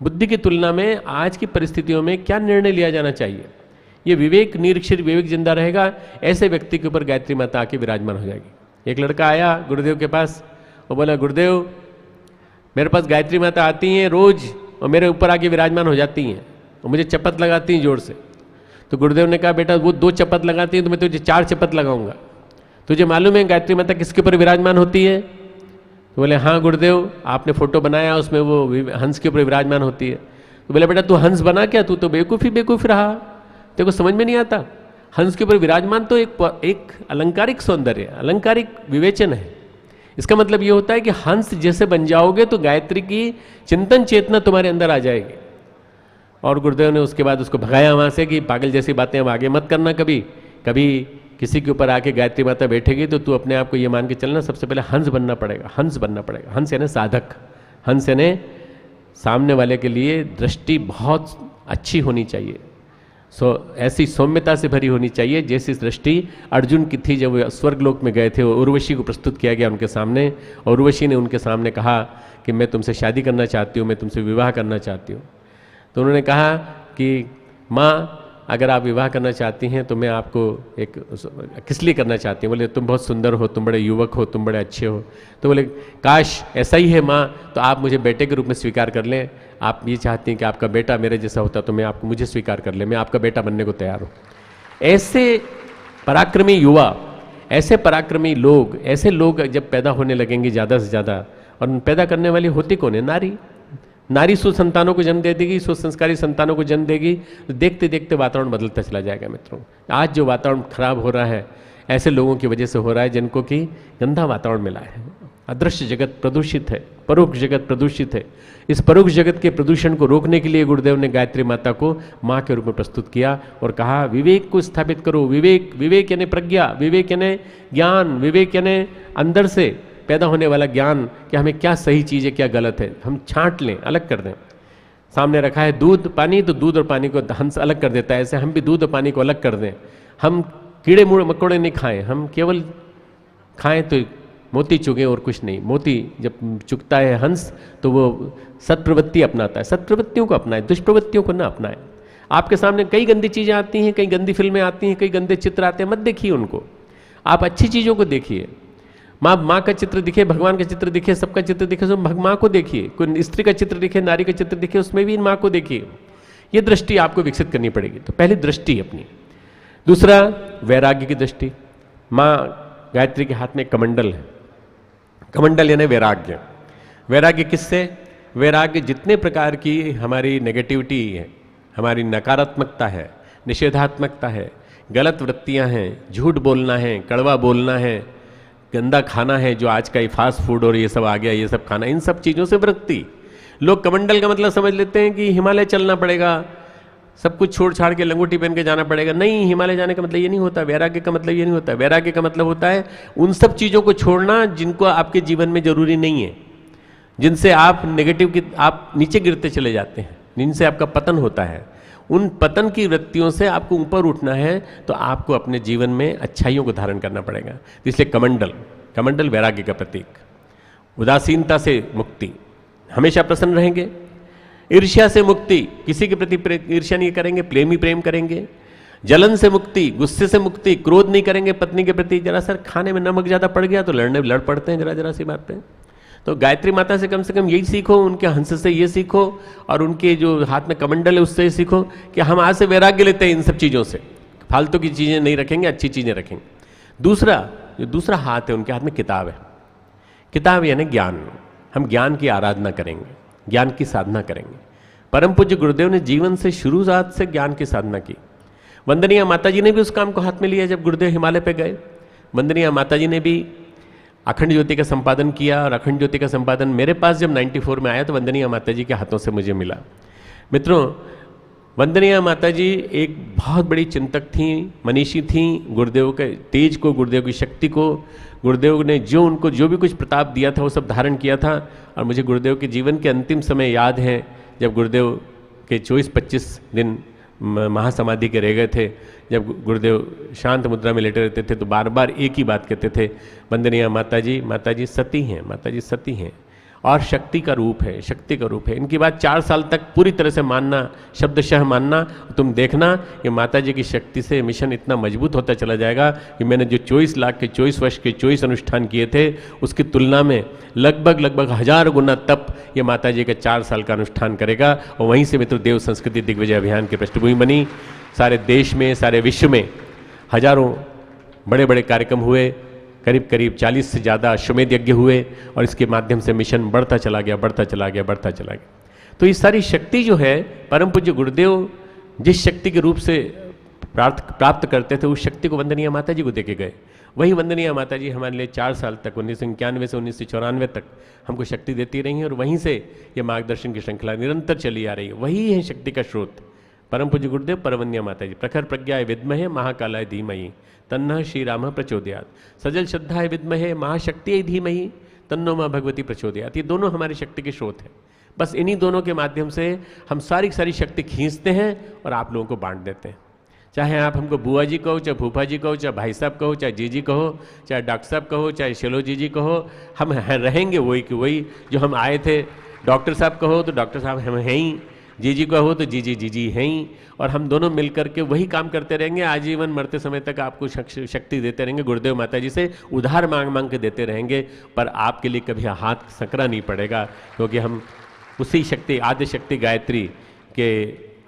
बुद्धि की तुलना में आज की परिस्थितियों में क्या निर्णय लिया जाना चाहिए, ये विवेक, निरीक्षित विवेक जिंदा रहेगा। ऐसे व्यक्ति के ऊपर गायत्री माता आके विराजमान हो जाएगी। एक लड़का आया गुरुदेव के पास और बोला, गुरुदेव मेरे पास गायत्री माता आती हैं रोज और मेरे ऊपर आके विराजमान हो जाती हैं और मुझे चपत लगाती हैं जोर से। तो गुरुदेव ने कहा, बेटा वो 2 चपत लगाती हैं तो मैं तुझे 4 चपत लगाऊंगा। तुझे मालूम है गायत्री माता किसके ऊपर विराजमान होती है? तो बोले, हाँ गुरुदेव, आपने फोटो बनाया उसमें वो हंस के ऊपर विराजमान होती है। तो बोले, बेटा तू हंस बना क्या, तू तो बेवकूफ़ रहा, तेरे को समझ में नहीं आता। हंस के ऊपर विराजमान तो एक अलंकारिक सौंदर्य, अलंकारिक विवेचन है। इसका मतलब ये होता है कि हंस जैसे बन जाओगे तो गायत्री की चिंतन चेतना तुम्हारे अंदर आ जाएगी। और गुरुदेव ने उसके बाद उसको भगाया वहाँ से कि पागल जैसी बातें अब आगे मत करना। कभी किसी के ऊपर आके गायत्री माता बैठेगी तो तू अपने आप को ये मान के चलना, सबसे पहले हंस बनना पड़ेगा, हंस बनना पड़ेगा। हंस यानी साधक, हंस यानी सामने वाले के लिए दृष्टि बहुत अच्छी होनी चाहिए, ऐसी सौम्यता से भरी होनी चाहिए जैसी दृष्टि अर्जुन की थी जब वो स्वर्गलोक में गए थे। उर्वशी को प्रस्तुत किया गया उनके सामने और उर्वशी ने उनके सामने कहा कि मैं तुमसे शादी करना चाहती हूँ, मैं तुमसे विवाह करना चाहती हूँ। तो उन्होंने कहा कि माँ, अगर आप विवाह करना चाहती हैं तो मैं आपको किस लिए करना चाहती हूँ? बोले, तुम बहुत सुंदर हो, तुम बड़े युवक हो, तुम बड़े अच्छे हो। तो बोले, काश ऐसा ही है माँ, तो आप मुझे बेटे के रूप में स्वीकार कर लें। आप ये चाहती हैं कि आपका बेटा मेरे जैसा होता तो मैं आपको मुझे स्वीकार कर ले, मैं आपका बेटा बनने को तैयार हूँ। ऐसे पराक्रमी युवा, ऐसे पराक्रमी लोग, ऐसे लोग जब पैदा होने लगेंगे ज़्यादा से ज़्यादा, और पैदा करने वाली होती कौन है? नारी। नारी सुसंतानों को जन्म दे देगी, सुसंस्कारी संतानों को जन्म देगी, तो देखते देखते वातावरण बदलता चला जाएगा। मित्रों, आज जो वातावरण खराब हो रहा है ऐसे लोगों की वजह से हो रहा है जिनको कि गंदा वातावरण मिला है। अदृश्य जगत प्रदूषित है, परोक्ष जगत प्रदूषित है। इस परोक्ष जगत के प्रदूषण को रोकने के लिए गुरुदेव ने गायत्री माता को माँ के रूप में प्रस्तुत किया और कहा, विवेक को स्थापित करो। विवेक यानी प्रज्ञा, विवेक यानी ज्ञान, विवेक यानी अंदर से पैदा होने वाला ज्ञान कि हमें क्या सही चीज़ है, क्या गलत है, हम छांट लें, अलग कर दें। सामने रखा है दूध पानी, तो दूध और पानी को हंस अलग कर देता है, ऐसे हम भी दूध और पानी को अलग कर दें। हम कीड़े मकोड़े नहीं खाएं, हम केवल खाएं तो मोती चुगे और कुछ नहीं। मोती जब चुगता है हंस तो वो सत्प्रवृत्ति अपनाता है, सत्प्रवृत्तियों को अपनाए, दुष्प्रवृत्तियों को ना अपनाए। आपके सामने कई गंदी चीज़ें आती हैं, कई गंदी फिल्में आती हैं, कई गंदे चित्र आते हैं, मत देखिए उनको, आप अच्छी चीज़ों को देखिए। माँ का चित्र दिखे, भगवान का चित्र दिखे, सबका चित्र दिखे, तो माँ को देखिए। कोई स्त्री का चित्र दिखे, नारी का चित्र दिखे, उसमें भी माँ को देखिए। ये दृष्टि आपको विकसित करनी पड़ेगी। तो पहली दृष्टि अपनी। दूसरा, वैराग्य की दृष्टि। माँ गायत्री के हाथ में कमंडल है, कमंडल यानी वैराग्य। वैराग्य किससे? वैराग्य जितने प्रकार की हमारी नेगेटिविटी है, हमारी नकारात्मकता है, निषेधात्मकता है, गलत वृत्तियां हैं, झूठ बोलना है, कड़वा बोलना है, गंदा खाना है, जो आज का ये फास्ट फूड और ये सब आ गया, ये सब खाना, इन सब चीज़ों से वृत्ति। लोग कमंडल का मतलब समझ लेते हैं कि हिमालय चलना पड़ेगा, सब कुछ छोड़ छाड़ के लंगोटी पहन के जाना पड़ेगा। नहीं, हिमालय जाने का मतलब ये नहीं होता। वैराग्य का मतलब ये नहीं होता। वैराग्य का मतलब होता है उन सब चीज़ों को छोड़ना जिनको आपके जीवन में जरूरी नहीं है, जिनसे आप नेगेटिव की आप नीचे गिरते चले जाते हैं, जिनसे आपका पतन होता है। उन पतन की वृत्तियों से आपको ऊपर उठना है तो आपको अपने जीवन में अच्छाइयों को धारण करना पड़ेगा। इसलिए कमंडल वैराग्य का प्रतीक। उदासीनता से मुक्ति, हमेशा प्रसन्न रहेंगे। ईर्ष्या से मुक्ति, किसी के प्रति ईर्ष्या नहीं करेंगे, प्रेम करेंगे। जलन से मुक्ति, गुस्से से मुक्ति, क्रोध नहीं करेंगे पत्नी के प्रति। जरा सर खाने में नमक ज़्यादा पड़ गया तो लड़ पड़ते हैं जरा सी बात पे। तो गायत्री माता से कम यही सीखो, उनके हंस से ये सीखो और उनके जो हाथ में कमंडल है उससे सीखो कि हम आज से वैराग्य लेते हैं इन सब चीज़ों से। फालतू की चीज़ें नहीं रखेंगे, अच्छी चीज़ें रखेंगे। दूसरा हाथ है उनके हाथ में किताब है। किताब यानी ज्ञान। हम ज्ञान की आराधना करेंगे, ज्ञान की साधना करेंगे। परम पूज्य गुरुदेव ने जीवन से शुरुआत से ज्ञान की साधना की। वंदनीय माता जी ने भी उस काम को हाथ में लिया जब गुरुदेव हिमालय पे गए। वंदनीय माता जी ने भी अखंड ज्योति का संपादन किया, और अखंड ज्योति का संपादन मेरे पास जब 94 में आया तो वंदनीय माता जी के हाथों से मुझे मिला। मित्रों, वंदनीय माता जी एक बहुत बड़ी चिंतक थी, मनीषी थी। गुरुदेव के तेज को, गुरुदेव की शक्ति को, गुरुदेव ने जो उनको जो भी कुछ प्रताप दिया था वो सब धारण किया था। और मुझे गुरुदेव के जीवन के अंतिम समय याद है जब गुरुदेव के 24-25 दिन महासमाधि के रह गए थे, जब गुरुदेव शांत मुद्रा में लेटे रहते थे तो बार बार एक ही बात कहते थे, वंदनीय माता जी सती हैं, माता जी सती हैं और शक्ति का रूप है, शक्ति का रूप है। इनकी बात 4 साल तक पूरी तरह से मानना, शब्दशः मानना। तुम देखना कि माता जी की शक्ति से मिशन इतना मजबूत होता चला जाएगा कि मैंने जो 24 लाख के 24 वर्ष के 24 अनुष्ठान किए थे उसकी तुलना में लगभग 1000 गुना तप ये माता जी का 4 साल का अनुष्ठान करेगा। और वहीं से मित्र देव संस्कृति दिग्विजय अभियान की पृष्ठभूमि बनी। सारे देश में, सारे विश्व में हजारों बड़े बड़े कार्यक्रम हुए, करीब 40 से ज़्यादा अश्वमेध यज्ञ हुए, और इसके माध्यम से मिशन बढ़ता चला गया। तो ये सारी शक्ति जो है परम पूज्य गुरुदेव जिस शक्ति के रूप से प्राप्त करते थे, उस शक्ति को वंदनीय माता जी को देके गए। वही वंदनीय माता जी हमारे लिए 4 साल तक 1991 से 1994 तक हमको शक्ति देती रही हैं, और वहीं से ये मार्गदर्शन की श्रृंखला निरंतर चली आ रही है। वही है शक्ति का स्रोत परम पूज्य गुरुदेव, परवन्य माता जी। प्रखर प्रज्ञाय विद्महे महाकालाय धीमहि तन्नः श्री राम प्रचोदयात्। सजल श्रद्धाय विद्महे महाशक्ति धीमहि तन्नो मां भगवती प्रचोदयात्। ये दोनों हमारी शक्ति के स्रोत हैं। बस इन्हीं दोनों के माध्यम से हम सारी शक्ति खींचते हैं और आप लोगों को बांट देते हैं। चाहे आप हमको बुआ जी कहो, चाहे फूफा जी कहो, चाहे भाई साहब कहो, चाहे जीजी कहो, चाहे डॉक्टर साहब कहो, चाहे शेलो जी कहो, हम रहेंगे वही कि वही जो हम आए थे। डॉक्टर साहब कहो तो डॉक्टर साहब हम हैं ही, जीजी कहो तो जीजी हैं ही, और हम दोनों मिलकर के वही काम करते रहेंगे। आजीवन मरते समय तक आपको शक्ति देते रहेंगे। गुरुदेव माता जी से उधार मांग के देते रहेंगे, पर आपके लिए कभी हाथ सकरा नहीं पड़ेगा, क्योंकि हम उसी शक्ति, आद्य शक्ति गायत्री के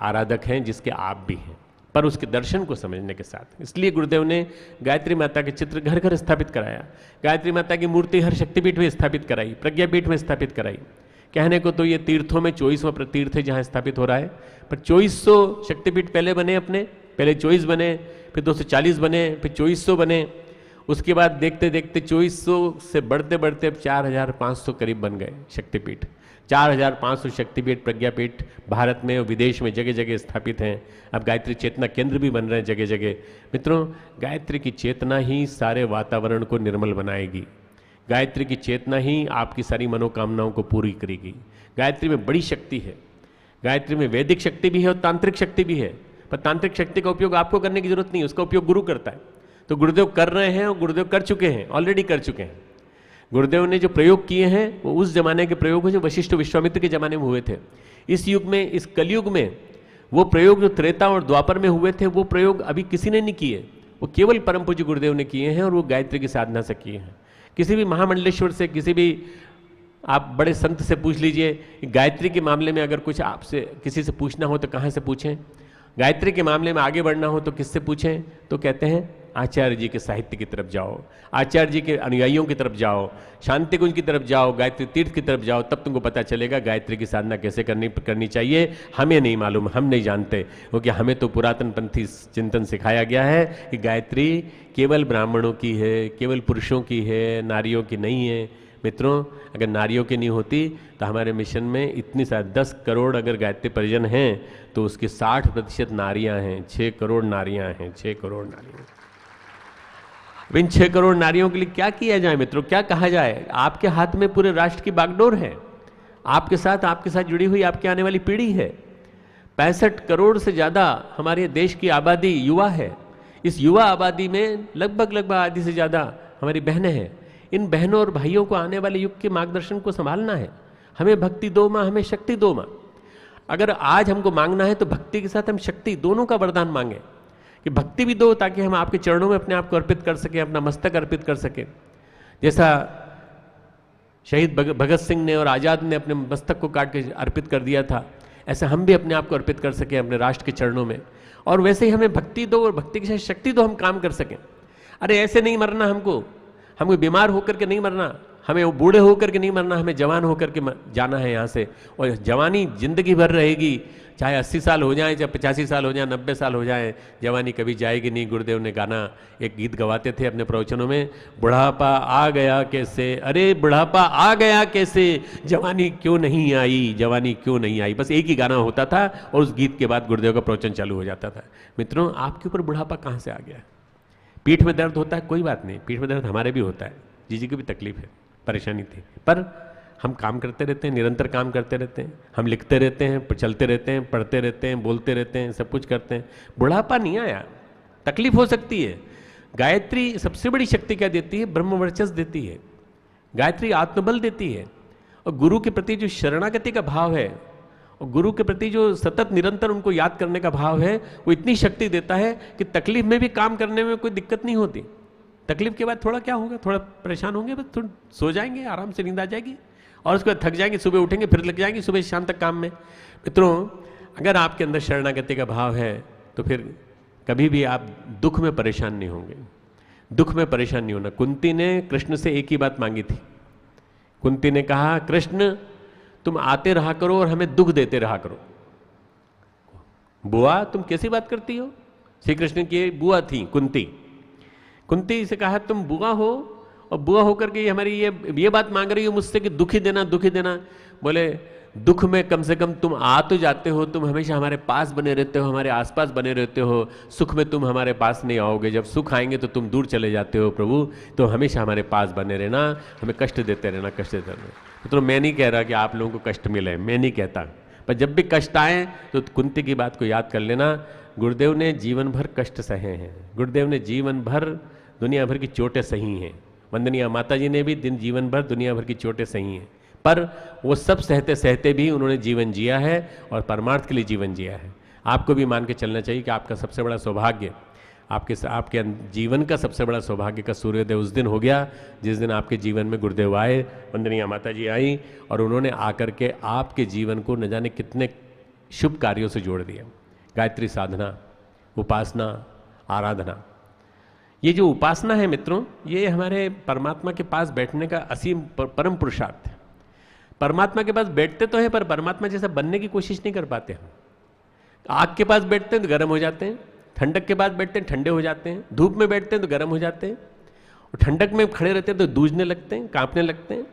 आराधक हैं जिसके आप भी हैं, पर उसके दर्शन को समझने के साथ। इसलिए गुरुदेव ने गायत्री माता के चित्र घर घर स्थापित कराया, गायत्री माता की मूर्ति हर शक्तिपीठ में स्थापित कराई, प्रज्ञापीठ में स्थापित कराई। कहने को तो ये तीर्थों में 24वां तीर्थ है जहाँ स्थापित हो रहा है, पर 2400 शक्तिपीठ पहले बने अपने, पहले 24 बने, फिर 240 बने, फिर 2400 बने। उसके बाद देखते देखते 2400 से बढ़ते बढ़ते अब 4500 करीब बन गए शक्तिपीठ। 4500 शक्तिपीठ, प्रज्ञापीठ भारत में और विदेश में जगह जगह स्थापित हैं। अब गायत्री चेतना केंद्र भी बन रहे हैं जगह जगह। मित्रों, गायत्री की चेतना ही सारे वातावरण को निर्मल बनाएगी। गायत्री की चेतना ही आपकी सारी मनोकामनाओं को पूरी करेगी। गायत्री में बड़ी शक्ति है। गायत्री में वैदिक शक्ति भी है और तांत्रिक शक्ति भी है, पर तांत्रिक शक्ति का उपयोग आपको करने की जरूरत नहीं, उसका उपयोग गुरु करता है। तो गुरुदेव कर रहे हैं और गुरुदेव कर चुके हैं, ऑलरेडी कर चुके हैं। गुरुदेव ने जो प्रयोग किए हैं वो उस जमाने के प्रयोग हैं जो वशिष्ठ विश्वामित्र के जमाने में हुए थे। इस युग में, इस कलयुग में वो प्रयोग जो त्रेता और द्वापर में हुए थे वो प्रयोग अभी किसी ने नहीं किए, वो केवल परम पूज्य गुरुदेव ने किए हैं, और वो गायत्री की साधना से किए हैं। किसी भी महामंडलेश्वर से, किसी भी आप बड़े संत से पूछ लीजिए, गायत्री के मामले में अगर कुछ आपसे किसी से पूछना हो तो कहाँ से पूछें, गायत्री के मामले में आगे बढ़ना हो तो किससे पूछें, तो कहते हैं आचार्य जी के साहित्य की तरफ जाओ, आचार्य जी के अनुयायियों की तरफ जाओ, शांति कुंज की तरफ जाओ, गायत्री तीर्थ की तरफ जाओ, तब तुमको पता चलेगा गायत्री की साधना कैसे करनी चाहिए। हमें नहीं मालूम, हम नहीं जानते, क्योंकि हमें तो पुरातन पंथी चिंतन सिखाया गया है कि गायत्री केवल ब्राह्मणों की है, केवल पुरुषों की है, नारियों की नहीं है। मित्रों, अगर नारियों की नहीं होती तो हमारे मिशन में इतनी सारी 10 करोड़ अगर गायत्री परिजन हैं तो उसके 60% नारियां हैं। 6 करोड़ नारियां हैं, 6 करोड़ नारियां। इन 6 करोड़ नारियों के लिए क्या किया जाए मित्रों, क्या कहा जाए? आपके हाथ में पूरे राष्ट्र की बागडोर है, आपके साथ जुड़ी हुई आपकी आने वाली पीढ़ी है। 65 करोड़ से ज़्यादा हमारे देश की आबादी युवा है। इस युवा आबादी में लगभग आधी से ज़्यादा हमारी बहनें हैं। इन बहनों और भाइयों को आने वाले युग के मार्गदर्शन को संभालना है। हमें भक्ति दो माँ, हमें शक्ति दो माँ। अगर आज हमको मांगना है तो भक्ति के साथ हम शक्ति दोनों का वरदान मांगे, कि भक्ति भी दो ताकि हम आपके चरणों में अपने आप को अर्पित कर सकें, अपना मस्तक अर्पित कर सकें। जैसा शहीद भगत सिंह ने और आज़ाद ने अपने मस्तक को काट के अर्पित कर दिया था, ऐसा हम भी अपने आप को अर्पित कर सकें अपने राष्ट्र के चरणों में। और वैसे ही हमें भक्ति दो और भक्ति के साथ शक्ति दो, हम काम कर सकें। अरे ऐसे नहीं मरना, हमको बीमार होकर के नहीं मरना, हमें वो बूढ़े होकर के नहीं मरना, हमें जवान होकर के जाना है यहाँ से। और जवानी जिंदगी भर रहेगी, चाहे 80 साल हो जाए, चाहे 85 साल हो जाए, 90 साल हो जाए, जवानी कभी जाएगी नहीं। गुरुदेव ने गाना, एक गीत गवाते थे अपने प्रवचनों में, बुढ़ापा आ गया कैसे, अरे बुढ़ापा आ गया कैसे, जवानी क्यों नहीं आई, जवानी क्यों नहीं आई। बस एक ही गाना होता था और उस गीत के बाद गुरुदेव का प्रवचन चालू हो जाता था। मित्रों, आपके ऊपर बुढ़ापा कहाँ से आ गया? पीठ में दर्द होता है, कोई बात नहीं, पीठ में दर्द हमारे भी होता है, जीजी को भी तकलीफ है, परेशानी थी, पर हम काम करते रहते हैं, निरंतर काम करते रहते हैं, हम लिखते रहते हैं, चलते रहते हैं, पढ़ते रहते हैं, बोलते रहते हैं, सब कुछ करते हैं, बुढ़ापा नहीं आया। तकलीफ हो सकती है। गायत्री सबसे बड़ी शक्ति क्या देती है? ब्रह्म वर्चस्व देती है। गायत्री आत्मबल देती है, और गुरु के प्रति जो शरणागति का भाव है और गुरु के प्रति जो सतत निरंतर उनको याद करने का भाव है, वो इतनी शक्ति देता है कि तकलीफ में भी काम करने में कोई दिक्कत नहीं होती। तकलीफ के बाद थोड़ा क्या होगा, थोड़ा परेशान होंगे, बस थोड़ा सो जाएंगे, आराम से नींद आ जाएगी, और उसके बाद थक जाएंगे, सुबह उठेंगे, फिर लग जाएंगे सुबह शाम तक काम में। मित्रों, अगर आपके अंदर शरणागति का भाव है तो फिर कभी भी आप दुख में परेशान नहीं होंगे। दुख में परेशान नहीं होना। कुंती ने कृष्ण से एक ही बात मांगी थी। कुंती ने कहा, कृष्ण तुम आते रहा करो और हमें दुख देते रहा करो। बुआ तुम कैसी बात करती हो? श्री कृष्ण की बुआ थी कुंती। कुंती से कहा, तुम बुआ हो और बुआ होकर के हमारी ये बात मांग रही हो मुझसे कि दुखी देना, दुखी देना। बोले, दुख में कम से कम तुम आ तो जाते हो, तुम हमेशा हमारे पास बने रहते हो, हमारे आसपास बने रहते हो। सुख में तुम हमारे पास नहीं आओगे, जब सुख आएंगे तो तुम दूर चले जाते हो। प्रभु, तो हमेशा हमारे पास बने रहना, हमें कष्ट देते रहना, कष्ट देते रहना। तो मैं नहीं कह रहा कि आप लोगों को कष्ट मिले, मैं नहीं कहता, पर जब भी कष्ट आए तो कुंती की बात को याद कर लेना। गुरुदेव ने जीवन भर कष्ट सहे हैं, गुरुदेव ने जीवन भर दुनिया भर की चोटें सही हैं, वंदनीय माता जी ने भी जीवन भर दुनिया भर की चोटें सही हैं, पर वो सब सहते सहते भी उन्होंने जीवन जिया है और परमार्थ के लिए जीवन जिया है। आपको भी मान के चलना चाहिए कि आपका सबसे बड़ा सौभाग्य, आपके जीवन का सबसे बड़ा सौभाग्य का सूर्योदय उस दिन हो गया जिस दिन आपके जीवन में गुरुदेव आए, वंदनीय माता जी आई, और उन्होंने आकर के आपके जीवन को न जाने कितने शुभ कार्यों से जोड़ दिया। गायत्री साधना, उपासना, आराधना, ये जो उपासना है मित्रों, ये हमारे परमात्मा के पास बैठने का असीम परम पुरुषार्थ है। परमात्मा के पास बैठते तो हैं, पर परमात्मा जैसा बनने की कोशिश नहीं कर पाते हम। आग के पास बैठते हैं तो गर्म हो जाते हैं, ठंडक के पास बैठते हैं ठंडे हो जाते हैं, धूप में बैठते हैं तो गर्म हो जाते हैं, और ठंडक में खड़े रहते हैं तो दूझने लगते हैं, कांपने लगते हैं।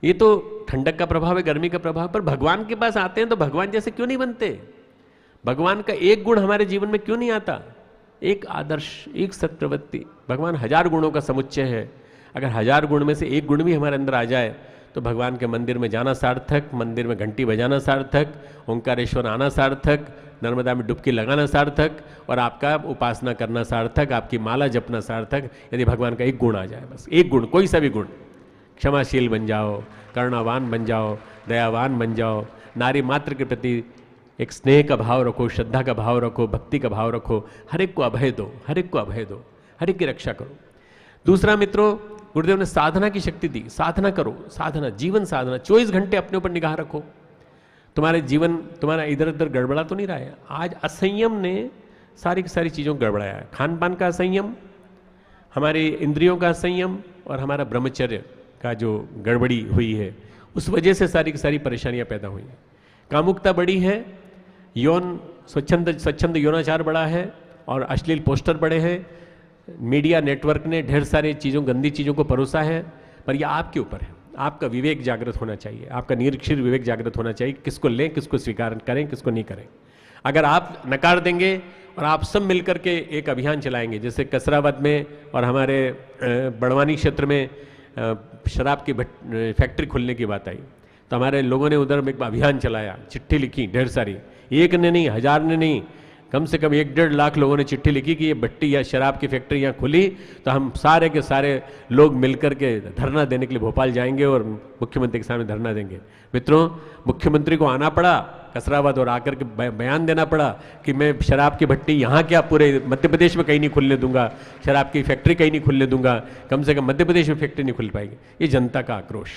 ये तो ठंडक का प्रभाव है, गर्मी का प्रभाव। पर भगवान के पास आते हैं तो भगवान जैसे क्यों नहीं बनते? भगवान का एक गुण हमारे जीवन में क्यों नहीं आता? एक आदर्श, एक सत्यवृत्ति। भगवान 1000 गुणों का समुच्चय है, अगर 1000 गुण में से एक गुण भी हमारे अंदर आ जाए तो भगवान के मंदिर में जाना सार्थक, मंदिर में घंटी बजाना सार्थक, ओंकारेश्वर आना सार्थक, नर्मदा में डुबकी लगाना सार्थक, और आपका उपासना करना सार्थक, आपकी माला जपना सार्थक, यदि भगवान का एक गुण आ जाए। बस एक गुण, कोई सा भी गुण। क्षमाशील बन जाओ, करुणावान बन जाओ, दयावान बन जाओ, नारी मात्र के प्रति एक स्नेह का भाव रखो, श्रद्धा का भाव रखो, भक्ति का भाव रखो, हर एक को अभय दो, हर एक को अभय दो, हर एक की रक्षा करो। दूसरा मित्रों, गुरुदेव ने साधना की शक्ति दी। साधना करो, साधना, जीवन साधना। 24 घंटे अपने ऊपर निगाह रखो। तुम्हारे जीवन, तुम्हारा इधर उधर गड़बड़ा तो नहीं रहा है। आज असंयम ने सारी की सारी चीज़ों को गड़बड़ाया है। खान पान का असंयम, हमारे इंद्रियों का असंयम, और हमारा ब्रह्मचर्य का जो गड़बड़ी हुई है, उस वजह से सारी की सारी परेशानियां पैदा हुई हैं। कामुकता बड़ी है, यौन स्वच्छंद यौनाचार बड़ा है, और अश्लील पोस्टर बड़े हैं। मीडिया नेटवर्क ने ढेर सारी चीज़ों, गंदी चीज़ों को परोसा है, पर यह आपके ऊपर है। आपका विवेक जागृत होना चाहिए, आपका निरीक्षित विवेक जागृत होना चाहिए, किसको लें, किसको स्वीकार करें, किसको नहीं करें। अगर आप नकार देंगे और आप सब मिलकर के एक अभियान चलाएंगे, जैसे कसराबाद में और हमारे बड़वानी क्षेत्र में शराब की फैक्ट्री खुलने की बात आई, तो हमारे लोगों ने उधर एक अभियान चलाया, चिट्ठी लिखी ढेर सारी, एक ने नहीं, 1000 ने नहीं, कम से कम 1-1.5 लाख लोगों ने चिट्ठी लिखी कि ये भट्टी या शराब की फैक्ट्री यहाँ खुली तो हम सारे के सारे लोग मिलकर के धरना देने के लिए भोपाल जाएंगे और मुख्यमंत्री के सामने धरना देंगे। मित्रों, मुख्यमंत्री को आना पड़ा कसराबाद और आकर के बयान देना पड़ा कि मैं शराब की भट्टी यहाँ क्या पूरे मध्य प्रदेश में कहीं नहीं खुलने दूंगा, शराब की फैक्ट्री कहीं नहीं खुलने दूंगा, कम से कम मध्य प्रदेश में फैक्ट्री नहीं खुल पाएगी। ये जनता का आक्रोश,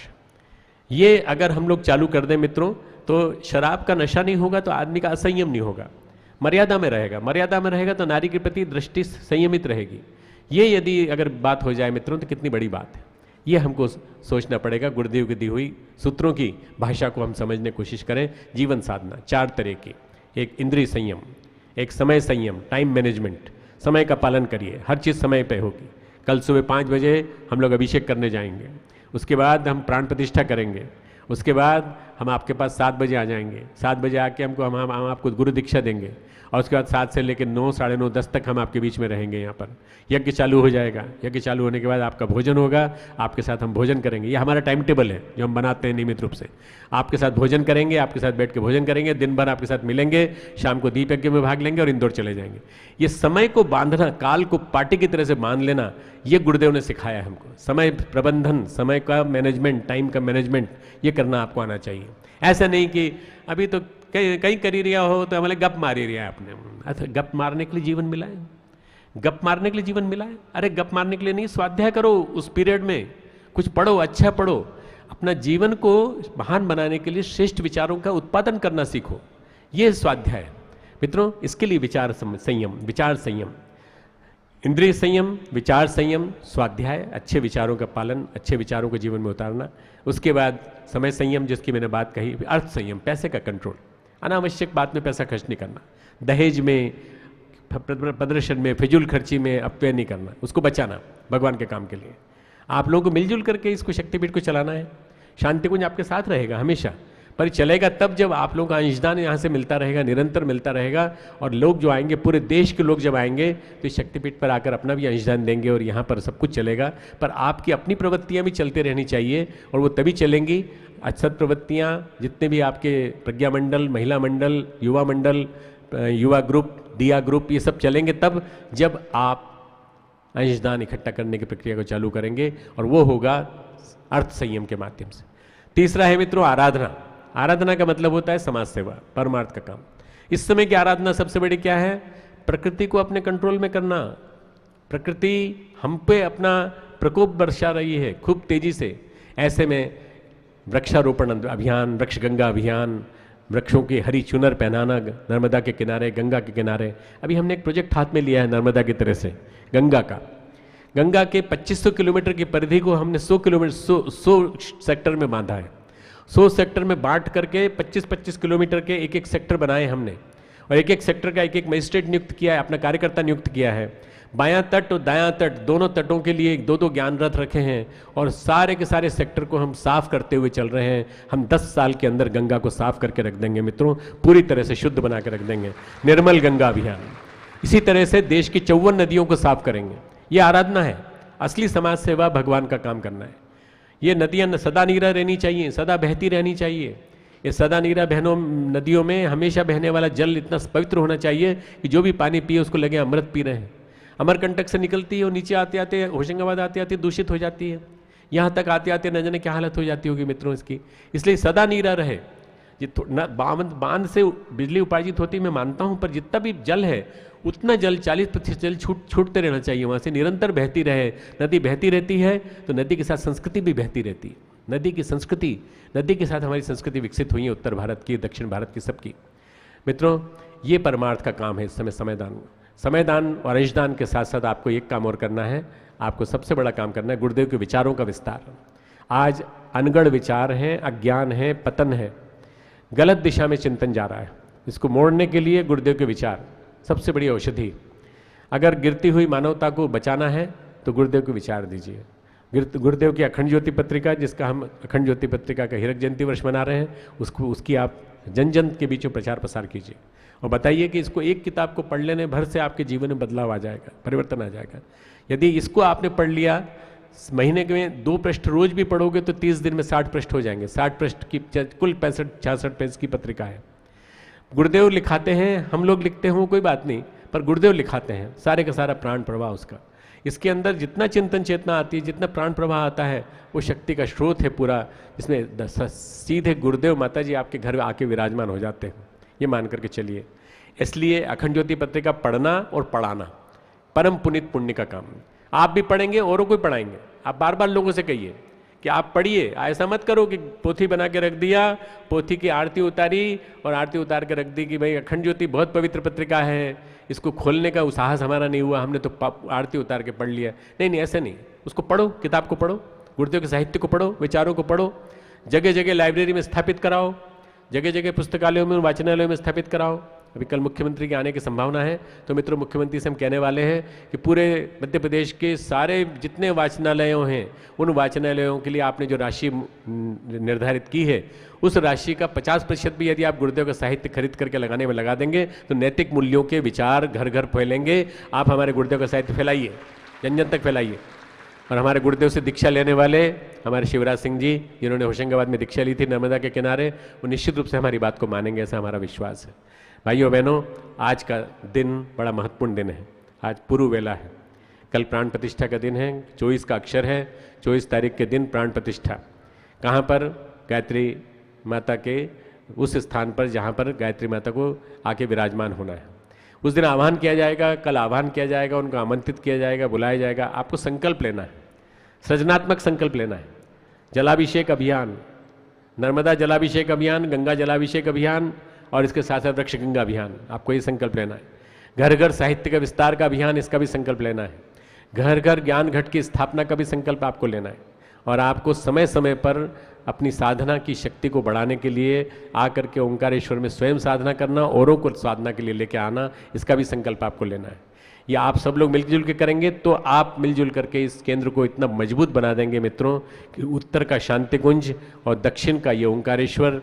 ये अगर हम लोग चालू कर दें मित्रों, तो शराब का नशा नहीं होगा तो आदमी का असंयम नहीं होगा, मर्यादा में रहेगा। मर्यादा में रहेगा तो नारी के प्रति दृष्टि संयमित रहेगी। ये यदि अगर बात हो जाए मित्रों तो कितनी बड़ी बात है। ये हमको सोचना पड़ेगा। गुरुदेव की दी हुई सूत्रों की भाषा को हम समझने की कोशिश करें। जीवन साधना 4 तरह की, एक इंद्रिय संयम, एक समय संयम, टाइम मैनेजमेंट, समय का पालन करिए, हर चीज़ समय पे होगी। कल सुबह 5 बजे हम लोग अभिषेक करने जाएंगे, उसके बाद हम प्राण प्रतिष्ठा करेंगे, उसके बाद हम आपके पास 7 बजे आ जाएंगे। 7 बजे आके हम आपको गुरु दीक्षा देंगे और उसके बाद 7 से लेकर 9, साढ़े 9, 10 तक हम आपके बीच में रहेंगे। यहाँ पर यज्ञ चालू हो जाएगा। यज्ञ चालू होने के बाद आपका भोजन होगा, आपके साथ हम भोजन करेंगे। ये हमारा टाइम टेबल है जो हम बनाते हैं नियमित रूप से। आपके साथ भोजन करेंगे, आपके साथ बैठ के भोजन करेंगे, दिन भर आपके साथ मिलेंगे, शाम को दीप यज्ञ में भाग लेंगे और इंदौर चले जाएंगे। ये समय को बांधना, काल को पार्टी की तरह से बांध लेना, ये गुरुदेव ने सिखाया है हमको। समय प्रबंधन, समय का मैनेजमेंट, टाइम का मैनेजमेंट, ये करना आपको आना चाहिए। ऐसा नहीं कि अभी तो कहीं कर ही रिया हो तो हमारे गप मार ही रिया आपने। अच्छा, गप मारने के लिए जीवन मिला है? गप मारने के लिए जीवन मिला है? अरे गप मारने के लिए नहीं, स्वाध्याय करो उस पीरियड में, कुछ पढ़ो, अच्छा पढ़ो, अपना जीवन को महान बनाने के लिए श्रेष्ठ विचारों का उत्पादन करना सीखो। ये स्वाध्याय है मित्रों। इसके लिए विचार संयम, विचार संयम, इंद्रिय संयम, विचार संयम, स्वाध्याय, अच्छे विचारों का पालन, अच्छे विचारों को जीवन में उतारना। उसके बाद समय संयम, जिसकी मैंने बात कही, अर्थ संयम, पैसे का कंट्रोल, अनावश्यक बात में पैसा खर्च नहीं करना, दहेज में, प्रदर्शन में, फिजूल खर्ची में अपव्यय नहीं करना, उसको बचाना भगवान के काम के लिए। आप लोगों को मिलजुल करके इसको शक्तिपीठ को चलाना है। शांति कुंज आपके साथ रहेगा हमेशा, पर चलेगा तब जब आप लोगों का अंशदान यहाँ से मिलता रहेगा, निरंतर मिलता रहेगा। और लोग जो आएंगे, पूरे देश के लोग जब आएंगे तो इस शक्तिपीठ पर आकर अपना भी अंशदान देंगे और यहाँ पर सब कुछ चलेगा। पर आपकी अपनी प्रवृत्तियाँ भी चलते रहनी चाहिए और वो तभी चलेंगी। सत प्रवृत्तियाँ जितने भी आपके प्रज्ञा मंडल, महिला मंडल, युवा मंडल, युवा ग्रुप, दिया ग्रुप, ये सब चलेंगे तब जब आप अंशदान इकट्ठा करने की प्रक्रिया को चालू करेंगे, और वो होगा अर्थ संयम के माध्यम से। तीसरा है मित्रों आराधना। आराधना का मतलब होता है समाज सेवा, परमार्थ का काम। इस समय की आराधना सबसे बड़ी क्या है? प्रकृति को अपने कंट्रोल में करना। प्रकृति हम पे अपना प्रकोप बरसा रही है खूब तेजी से। ऐसे में वृक्षारोपण अभियान, वृक्ष गंगा अभियान, वृक्षों की हरी चुनर पहनाना नर्मदा के किनारे, गंगा के किनारे। अभी हमने एक प्रोजेक्ट हाथ में लिया है नर्मदा की तरह से, गंगा का। गंगा के 2500 किलोमीटर की परिधि को हमने 100 सेक्टर में बांधा है। 100 सेक्टर में बांट करके 25-25 किलोमीटर के एक एक सेक्टर बनाए हमने, और एक एक सेक्टर का एक एक मजिस्ट्रेट नियुक्त किया है, अपना कार्यकर्ता नियुक्त किया है। बायां तट और दायां तट दोनों तटों के लिए 2-2 ज्ञान रथ रखे हैं, और सारे के सारे सेक्टर को हम साफ करते हुए चल रहे हैं। हम 10 साल के अंदर गंगा को साफ करके रख देंगे मित्रों, पूरी तरह से शुद्ध बना के रख देंगे। निर्मल गंगा अभियान। इसी तरह से देश की 54 नदियों को साफ करेंगे। ये आराधना है, असली समाज सेवा, भगवान का काम करना है। ये नदियाँ सदा नीरा रहनी चाहिए, सदा बहती रहनी चाहिए। ये सदा नीरा बहनों नदियों में हमेशा बहने वाला जल इतना पवित्र होना चाहिए कि जो भी पानी पिए उसको लगे अमृत पी रहे हैं। अमरकंटक से निकलती है और नीचे आते आते होशंगाबाद आते आते दूषित हो जाती है, यहाँ तक आते आते न जाने क्या हालत हो जाती होगी मित्रों इसकी। इसलिए सदा नीरा रहे। बांध से बिजली उपार्जित होती मैं मानता हूँ, पर जितना भी जल है उतना जल 40% जल छूटते रहना चाहिए, वहाँ से निरंतर बहती रहे। नदी बहती रहती है तो नदी के साथ संस्कृति भी बहती रहती है। नदी की संस्कृति, नदी के साथ हमारी संस्कृति विकसित हुई है, उत्तर भारत की, दक्षिण भारत की, सबकी। मित्रों ये परमार्थ का काम है इस समय, समयदान। समयदान और अंशदान के साथ साथ आपको एक काम और करना है, आपको सबसे बड़ा काम करना है गुरुदेव के विचारों का विस्तार। आज अनगढ़ विचार हैं, अज्ञान है, पतन है, गलत दिशा में चिंतन जा रहा है। इसको मोड़ने के लिए गुरुदेव के विचार सबसे बड़ी औषधि। अगर गिरती हुई मानवता को बचाना है तो गुरुदेव के विचार दीजिए। गुरुदेव की अखंड ज्योति पत्रिका, जिसका हम अखंड ज्योति पत्रिका का हीरक जयंती वर्ष मना रहे हैं, उसकी आप जन जन के बीच में प्रचार प्रसार कीजिए और बताइए कि इसको एक किताब को पढ़ लेने भर से आपके जीवन में बदलाव आ जाएगा, परिवर्तन आ जाएगा। यदि इसको आपने पढ़ लिया, महीने में 2 पृष्ठ रोज भी पढ़ोगे तो 30 दिन में 60 पृष्ठ हो जाएंगे। 60 पृष्ठ की कुल 65-66 पेज की पत्रिका है। गुरुदेव लिखाते हैं, हम लोग लिखते हों कोई बात नहीं, पर गुरुदेव लिखाते हैं, सारे का सारा प्राण प्रवाह उसका। इसके अंदर जितना चिंतन चेतना आती है, जितना प्राण प्रवाह आता है, वो शक्ति का स्रोत है पूरा। इसमें सीधे गुरुदेव माता जी आपके घर आके विराजमान हो जाते हैं, ये मान करके चलिए। इसलिए अखंड ज्योति पत्रिका पढ़ना और पढ़ाना परम पुनीत पुण्य का काम। आप भी पढ़ेंगे, औरों को पढ़ाएंगे। आप बार बार लोगों से कहिए कि आप पढ़िए। ऐसा मत करो कि पोथी बना के रख दिया, पोथी की आरती उतारी और आरती उतार के रख दी कि भाई अखंड ज्योति बहुत पवित्र पत्रिका है, इसको खोलने का साहस हमारा नहीं हुआ, हमने तो आरती उतार के पढ़ लिया। नहीं, ऐसे नहीं। उसको पढ़ो, किताब को पढ़ो, गुरुदेव के साहित्य को पढ़ो, विचारों को पढ़ो, जगह जगह लाइब्रेरी में स्थापित कराओ, जगह जगह पुस्तकालयों में, वाचनालयों में स्थापित कराओ। अभी कल मुख्यमंत्री के आने की संभावना है, तो मित्रों मुख्यमंत्री से हम कहने वाले हैं कि पूरे मध्य प्रदेश के सारे जितने वाचनालयों हैं, उन वाचनालयों के लिए आपने जो राशि निर्धारित की है, उस राशि का 50% भी यदि आप गुरुदेव का साहित्य खरीद करके लगाने में लगा देंगे तो नैतिक मूल्यों के विचार घर घर फैलेंगे। आप हमारे गुरुदेव का साहित्य फैलाइए, जन जन तक फैलाइए। और हमारे गुरुदेव से दीक्षा लेने वाले हमारे शिवराज सिंह जी, जिन्होंने होशंगाबाद में दीक्षा ली थी नर्मदा के किनारे, वो निश्चित रूप से हमारी बात को मानेंगे, ऐसा हमारा विश्वास है। भाइयों बहनों, आज का दिन बड़ा महत्वपूर्ण दिन है। आज पूर्व वेला है, कल प्राण प्रतिष्ठा का दिन है, 24 का अक्षर है, 24 तारीख के दिन प्राण प्रतिष्ठा। कहाँ पर? गायत्री माता के उस स्थान पर जहाँ पर गायत्री माता को आके विराजमान होना है। उस दिन आह्वान किया जाएगा, कल आह्वान किया जाएगा, उनको आमंत्रित किया जाएगा, बुलाया जाएगा। आपको संकल्प लेना है, सृजनात्मक संकल्प लेना है। जलाभिषेक अभियान, नर्मदा जलाभिषेक अभियान, गंगा जलाभिषेक अभियान और इसके साथ साथ वृक्ष गंगा अभियान, आपको ये संकल्प लेना है। घर घर साहित्य का विस्तार का अभियान, इसका भी संकल्प लेना है। घर घर ज्ञान घट की स्थापना का भी संकल्प आपको लेना है। और आपको समय समय पर अपनी साधना की शक्ति को बढ़ाने के लिए आकर के ओंकारेश्वर में स्वयं साधना करना, औरों को साधना के लिए लेके आना, इसका भी संकल्प आपको लेना है। ये आप सब लोग मिलजुल के करेंगे तो आप मिलजुल करके इस केंद्र को इतना मजबूत बना देंगे मित्रों कि उत्तर का शांति कुंज और दक्षिण का ये ओंकारेश्वर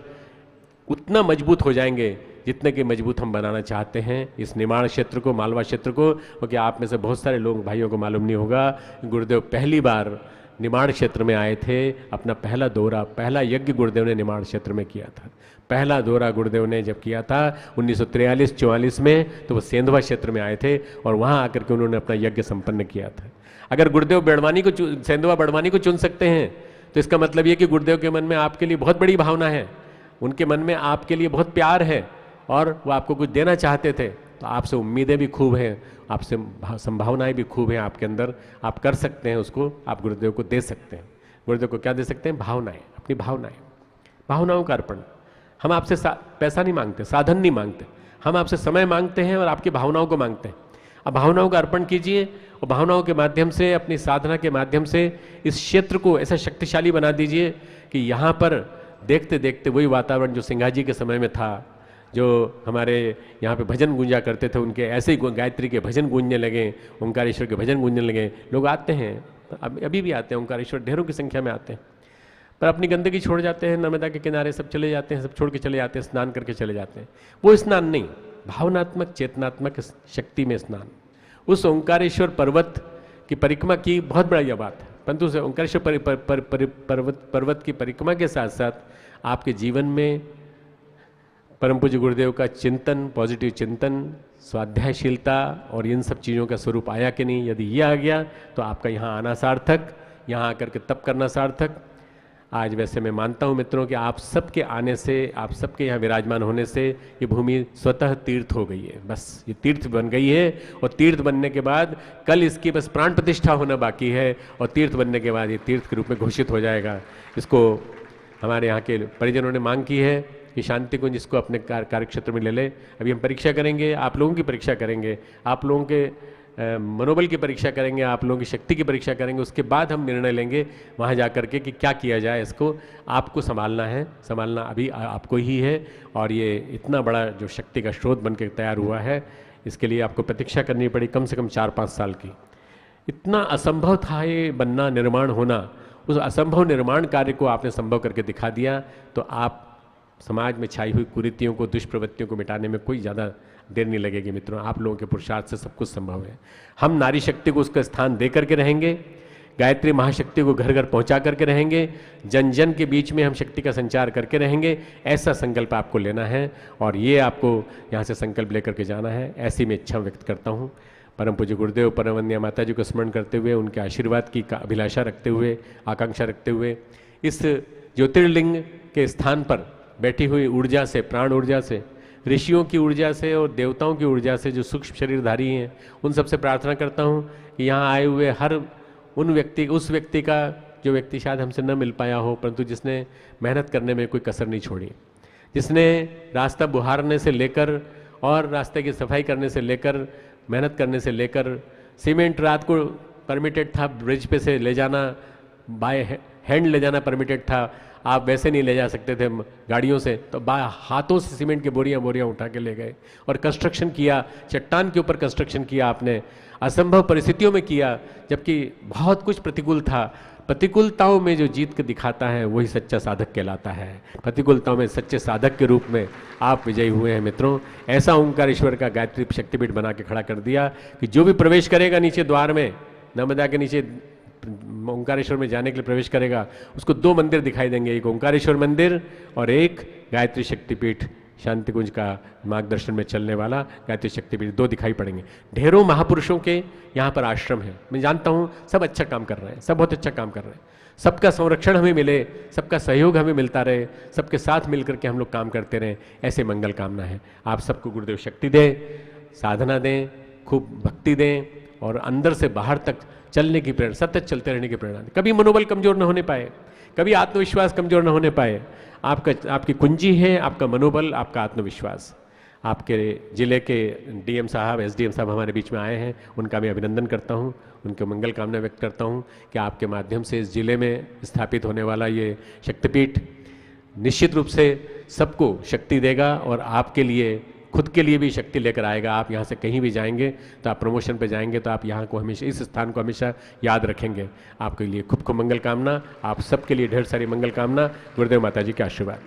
उतना मजबूत हो जाएंगे जितने कि मजबूत हम बनाना चाहते हैं इस निमाड़ क्षेत्र को, मालवा क्षेत्र को। क्योंकि आप में से बहुत सारे लोग भाइयों को मालूम नहीं होगा, गुरुदेव पहली बार निमाड़ क्षेत्र में आए थे। अपना पहला दौरा, पहला यज्ञ गुरुदेव ने निमाड़ क्षेत्र में किया था। पहला दौरा गुरुदेव ने जब किया था 1943-44 में, तो वो सेंधवा क्षेत्र में आए थे और वहाँ आकर के उन्होंने अपना यज्ञ संपन्न किया था। अगर गुरुदेव बड़वानी को, सेंधवा बड़वानी को चुन सकते हैं तो इसका मतलब ये कि गुरुदेव के मन में आपके लिए बहुत बड़ी भावना है, उनके मन में आपके लिए बहुत प्यार है और वो आपको कुछ देना चाहते थे। तो आपसे उम्मीदें भी खूब हैं, आपसे संभावनाएं भी खूब हैं आपके अंदर। आप कर सकते हैं उसको, आप गुरुदेव को दे सकते हैं। गुरुदेव को क्या दे सकते हैं? भावनाएं, अपनी भावनाएं, भावनाओं का अर्पण। हम आपसे पैसा नहीं मांगते, साधन नहीं मांगते, हम आपसे समय मांगते हैं और आपकी भावनाओं को मांगते हैं। अब भावनाओं का अर्पण कीजिए और भावनाओं के माध्यम से, अपनी साधना के माध्यम से इस क्षेत्र को ऐसा शक्तिशाली बना दीजिए कि यहाँ पर देखते देखते वही वातावरण जो सिंघाजी के समय में था, जो हमारे यहाँ पे भजन गूंजा करते थे, उनके ऐसे ही गायत्री के भजन गूंजने लगे, ओंकारेश्वर के भजन गूंजने लगे। लोग आते हैं, अभी भी आते हैं, ओंकारेश्वर ढेरों की संख्या में आते हैं, पर अपनी गंदगी छोड़ जाते हैं, नर्मदा के किनारे सब चले जाते हैं, सब छोड़ के चले जाते हैं, स्नान करके चले जाते हैं। वो स्नान नहीं, भावनात्मक चेतनात्मक शक्ति में स्नान। उस ओंकारेश्वर पर्वत की परिक्रमा की बहुत बड़ी बात है, परंतु उस ओंकारेश्वर पर्वत की परिक्रमा के साथ साथ आपके जीवन में परम पूज्य गुरुदेव का चिंतन, पॉजिटिव चिंतन, स्वाध्यायशीलता और इन सब चीज़ों का स्वरूप आया कि नहीं। यदि ये आ गया तो आपका यहाँ आना सार्थक, यहाँ आकर के तप करना सार्थक। आज वैसे मैं मानता हूँ मित्रों कि आप सबके आने से, आप सबके यहाँ विराजमान होने से ये भूमि स्वतः तीर्थ हो गई है। बस ये तीर्थ बन गई है और तीर्थ बनने के बाद कल इसकी बस प्राण प्रतिष्ठा होना बाकी है और तीर्थ बनने के बाद ये तीर्थ के रूप में घोषित हो जाएगा। इसको हमारे यहाँ के परिजनों ने मांग की है कि शांति कुंज इसको अपने कार्य क्षेत्र में ले ले। अभी हम परीक्षा करेंगे, आप लोगों की परीक्षा करेंगे, आप लोगों के मनोबल की परीक्षा करेंगे, आप लोगों की शक्ति की परीक्षा करेंगे। उसके बाद हम निर्णय लेंगे वहाँ जा कर के कि क्या किया जाए। इसको आपको संभालना है, संभालना अभी आपको ही है। और ये इतना बड़ा जो शक्ति का स्रोत बन के तैयार हुआ है, इसके लिए आपको प्रतीक्षा करनी पड़ी कम से कम 4-5 साल की। इतना असंभव था ये बनना, निर्माण होना। उस असंभव निर्माण कार्य को आपने संभव करके दिखा दिया। तो आप समाज में छाई हुई कुरीतियों को, दुष्प्रवृत्तियों को मिटाने में कोई ज़्यादा देर नहीं लगेगी मित्रों। आप लोगों के पुरुषार्थ से सब कुछ संभव है। हम नारी शक्ति को उसका स्थान दे करके रहेंगे, गायत्री महाशक्ति को घर घर पहुंचा करके रहेंगे, जन जन के बीच में हम शक्ति का संचार करके रहेंगे। ऐसा संकल्प आपको लेना है और ये आपको यहाँ से संकल्प लेकर के जाना है। ऐसी मैं इच्छा व्यक्त करता हूँ। परम पूज्य गुरुदेव परम वंदनीय माता जी को स्मरण करते हुए, उनके आशीर्वाद की अभिलाषा रखते हुए, आकांक्षा रखते हुए, इस ज्योतिर्लिंग के स्थान पर बैठी हुई ऊर्जा से, प्राण ऊर्जा से, ऋषियों की ऊर्जा से और देवताओं की ऊर्जा से जो सूक्ष्म शरीरधारी हैं, उन सबसे प्रार्थना करता हूँ कि यहाँ आए हुए हर उस व्यक्ति का, जो व्यक्ति शायद हमसे न मिल पाया हो, परंतु जिसने मेहनत करने में कोई कसर नहीं छोड़ी, जिसने रास्ता बुहारने से लेकर और रास्ते की सफाई करने से लेकर, मेहनत करने से लेकर, सीमेंट रात को परमिटेड था ब्रिज पे से ले जाना, बाय हैंड ले जाना परमिटेड था, आप वैसे नहीं ले जा सकते थे गाड़ियों से, तो हाथों से सीमेंट की बोरियां बोरियां उठा के ले गए और कंस्ट्रक्शन किया, चट्टान के ऊपर कंस्ट्रक्शन किया आपने, असंभव परिस्थितियों में किया, जबकि बहुत कुछ प्रतिकूल था। प्रतिकूलताओं में जो जीत के दिखाता है वही सच्चा साधक कहलाता है। प्रतिकूलताओं में सच्चे साधक के रूप में आप विजयी हुए हैं मित्रों। ऐसा ओंकारेश्वर का गायत्री शक्तिपीठ बना के खड़ा कर दिया कि जो भी प्रवेश करेगा नीचे द्वार में, नर्मदा के नीचे ओंकारेश्वर में जाने के लिए प्रवेश करेगा, उसको 2 मंदिर दिखाई देंगे, एक ओंकारेश्वर मंदिर और एक गायत्री शक्तिपीठ, शांति कुंज का मार्गदर्शन में चलने वाला गायत्री शक्तिपीठ, 2 दिखाई पड़ेंगे। ढेरों महापुरुषों के यहाँ पर आश्रम है, मैं जानता हूँ सब अच्छा काम कर रहे हैं, सब बहुत अच्छा काम कर रहे हैं, सबका संरक्षण हमें मिले, सबका सहयोग हमें मिलता रहे, सबके साथ मिलकर के हम लोग काम करते रहें, ऐसे मंगल कामना है। आप सबको गुरुदेव शक्ति दें, साधना दें, खूब भक्ति दें और अंदर से बाहर तक चलने की प्रेरणा, सतत चलते रहने की प्रेरणा दें। कभी मनोबल कमजोर न होने पाए, कभी आत्मविश्वास कमजोर न होने पाए। आपकी कुंजी है आपका मनोबल, आपका आत्मविश्वास। आपके ज़िले के डीएम साहब, एसडीएम साहब हमारे बीच में आए हैं, उनका मैं अभिनंदन करता हूं, उनके मंगल कामना व्यक्त करता हूं कि आपके माध्यम से इस ज़िले में स्थापित होने वाला ये शक्तिपीठ निश्चित रूप से सबको शक्ति देगा और आपके लिए, खुद के लिए भी शक्ति लेकर आएगा। आप यहाँ से कहीं भी जाएंगे तो आप प्रमोशन पे जाएंगे तो आप यहाँ को हमेशा, इस स्थान को हमेशा याद रखेंगे। आपके लिए खूब खूब मंगल कामना, आप सबके लिए ढेर सारी मंगल कामना। गुरुदेव माता जी के आशीर्वाद।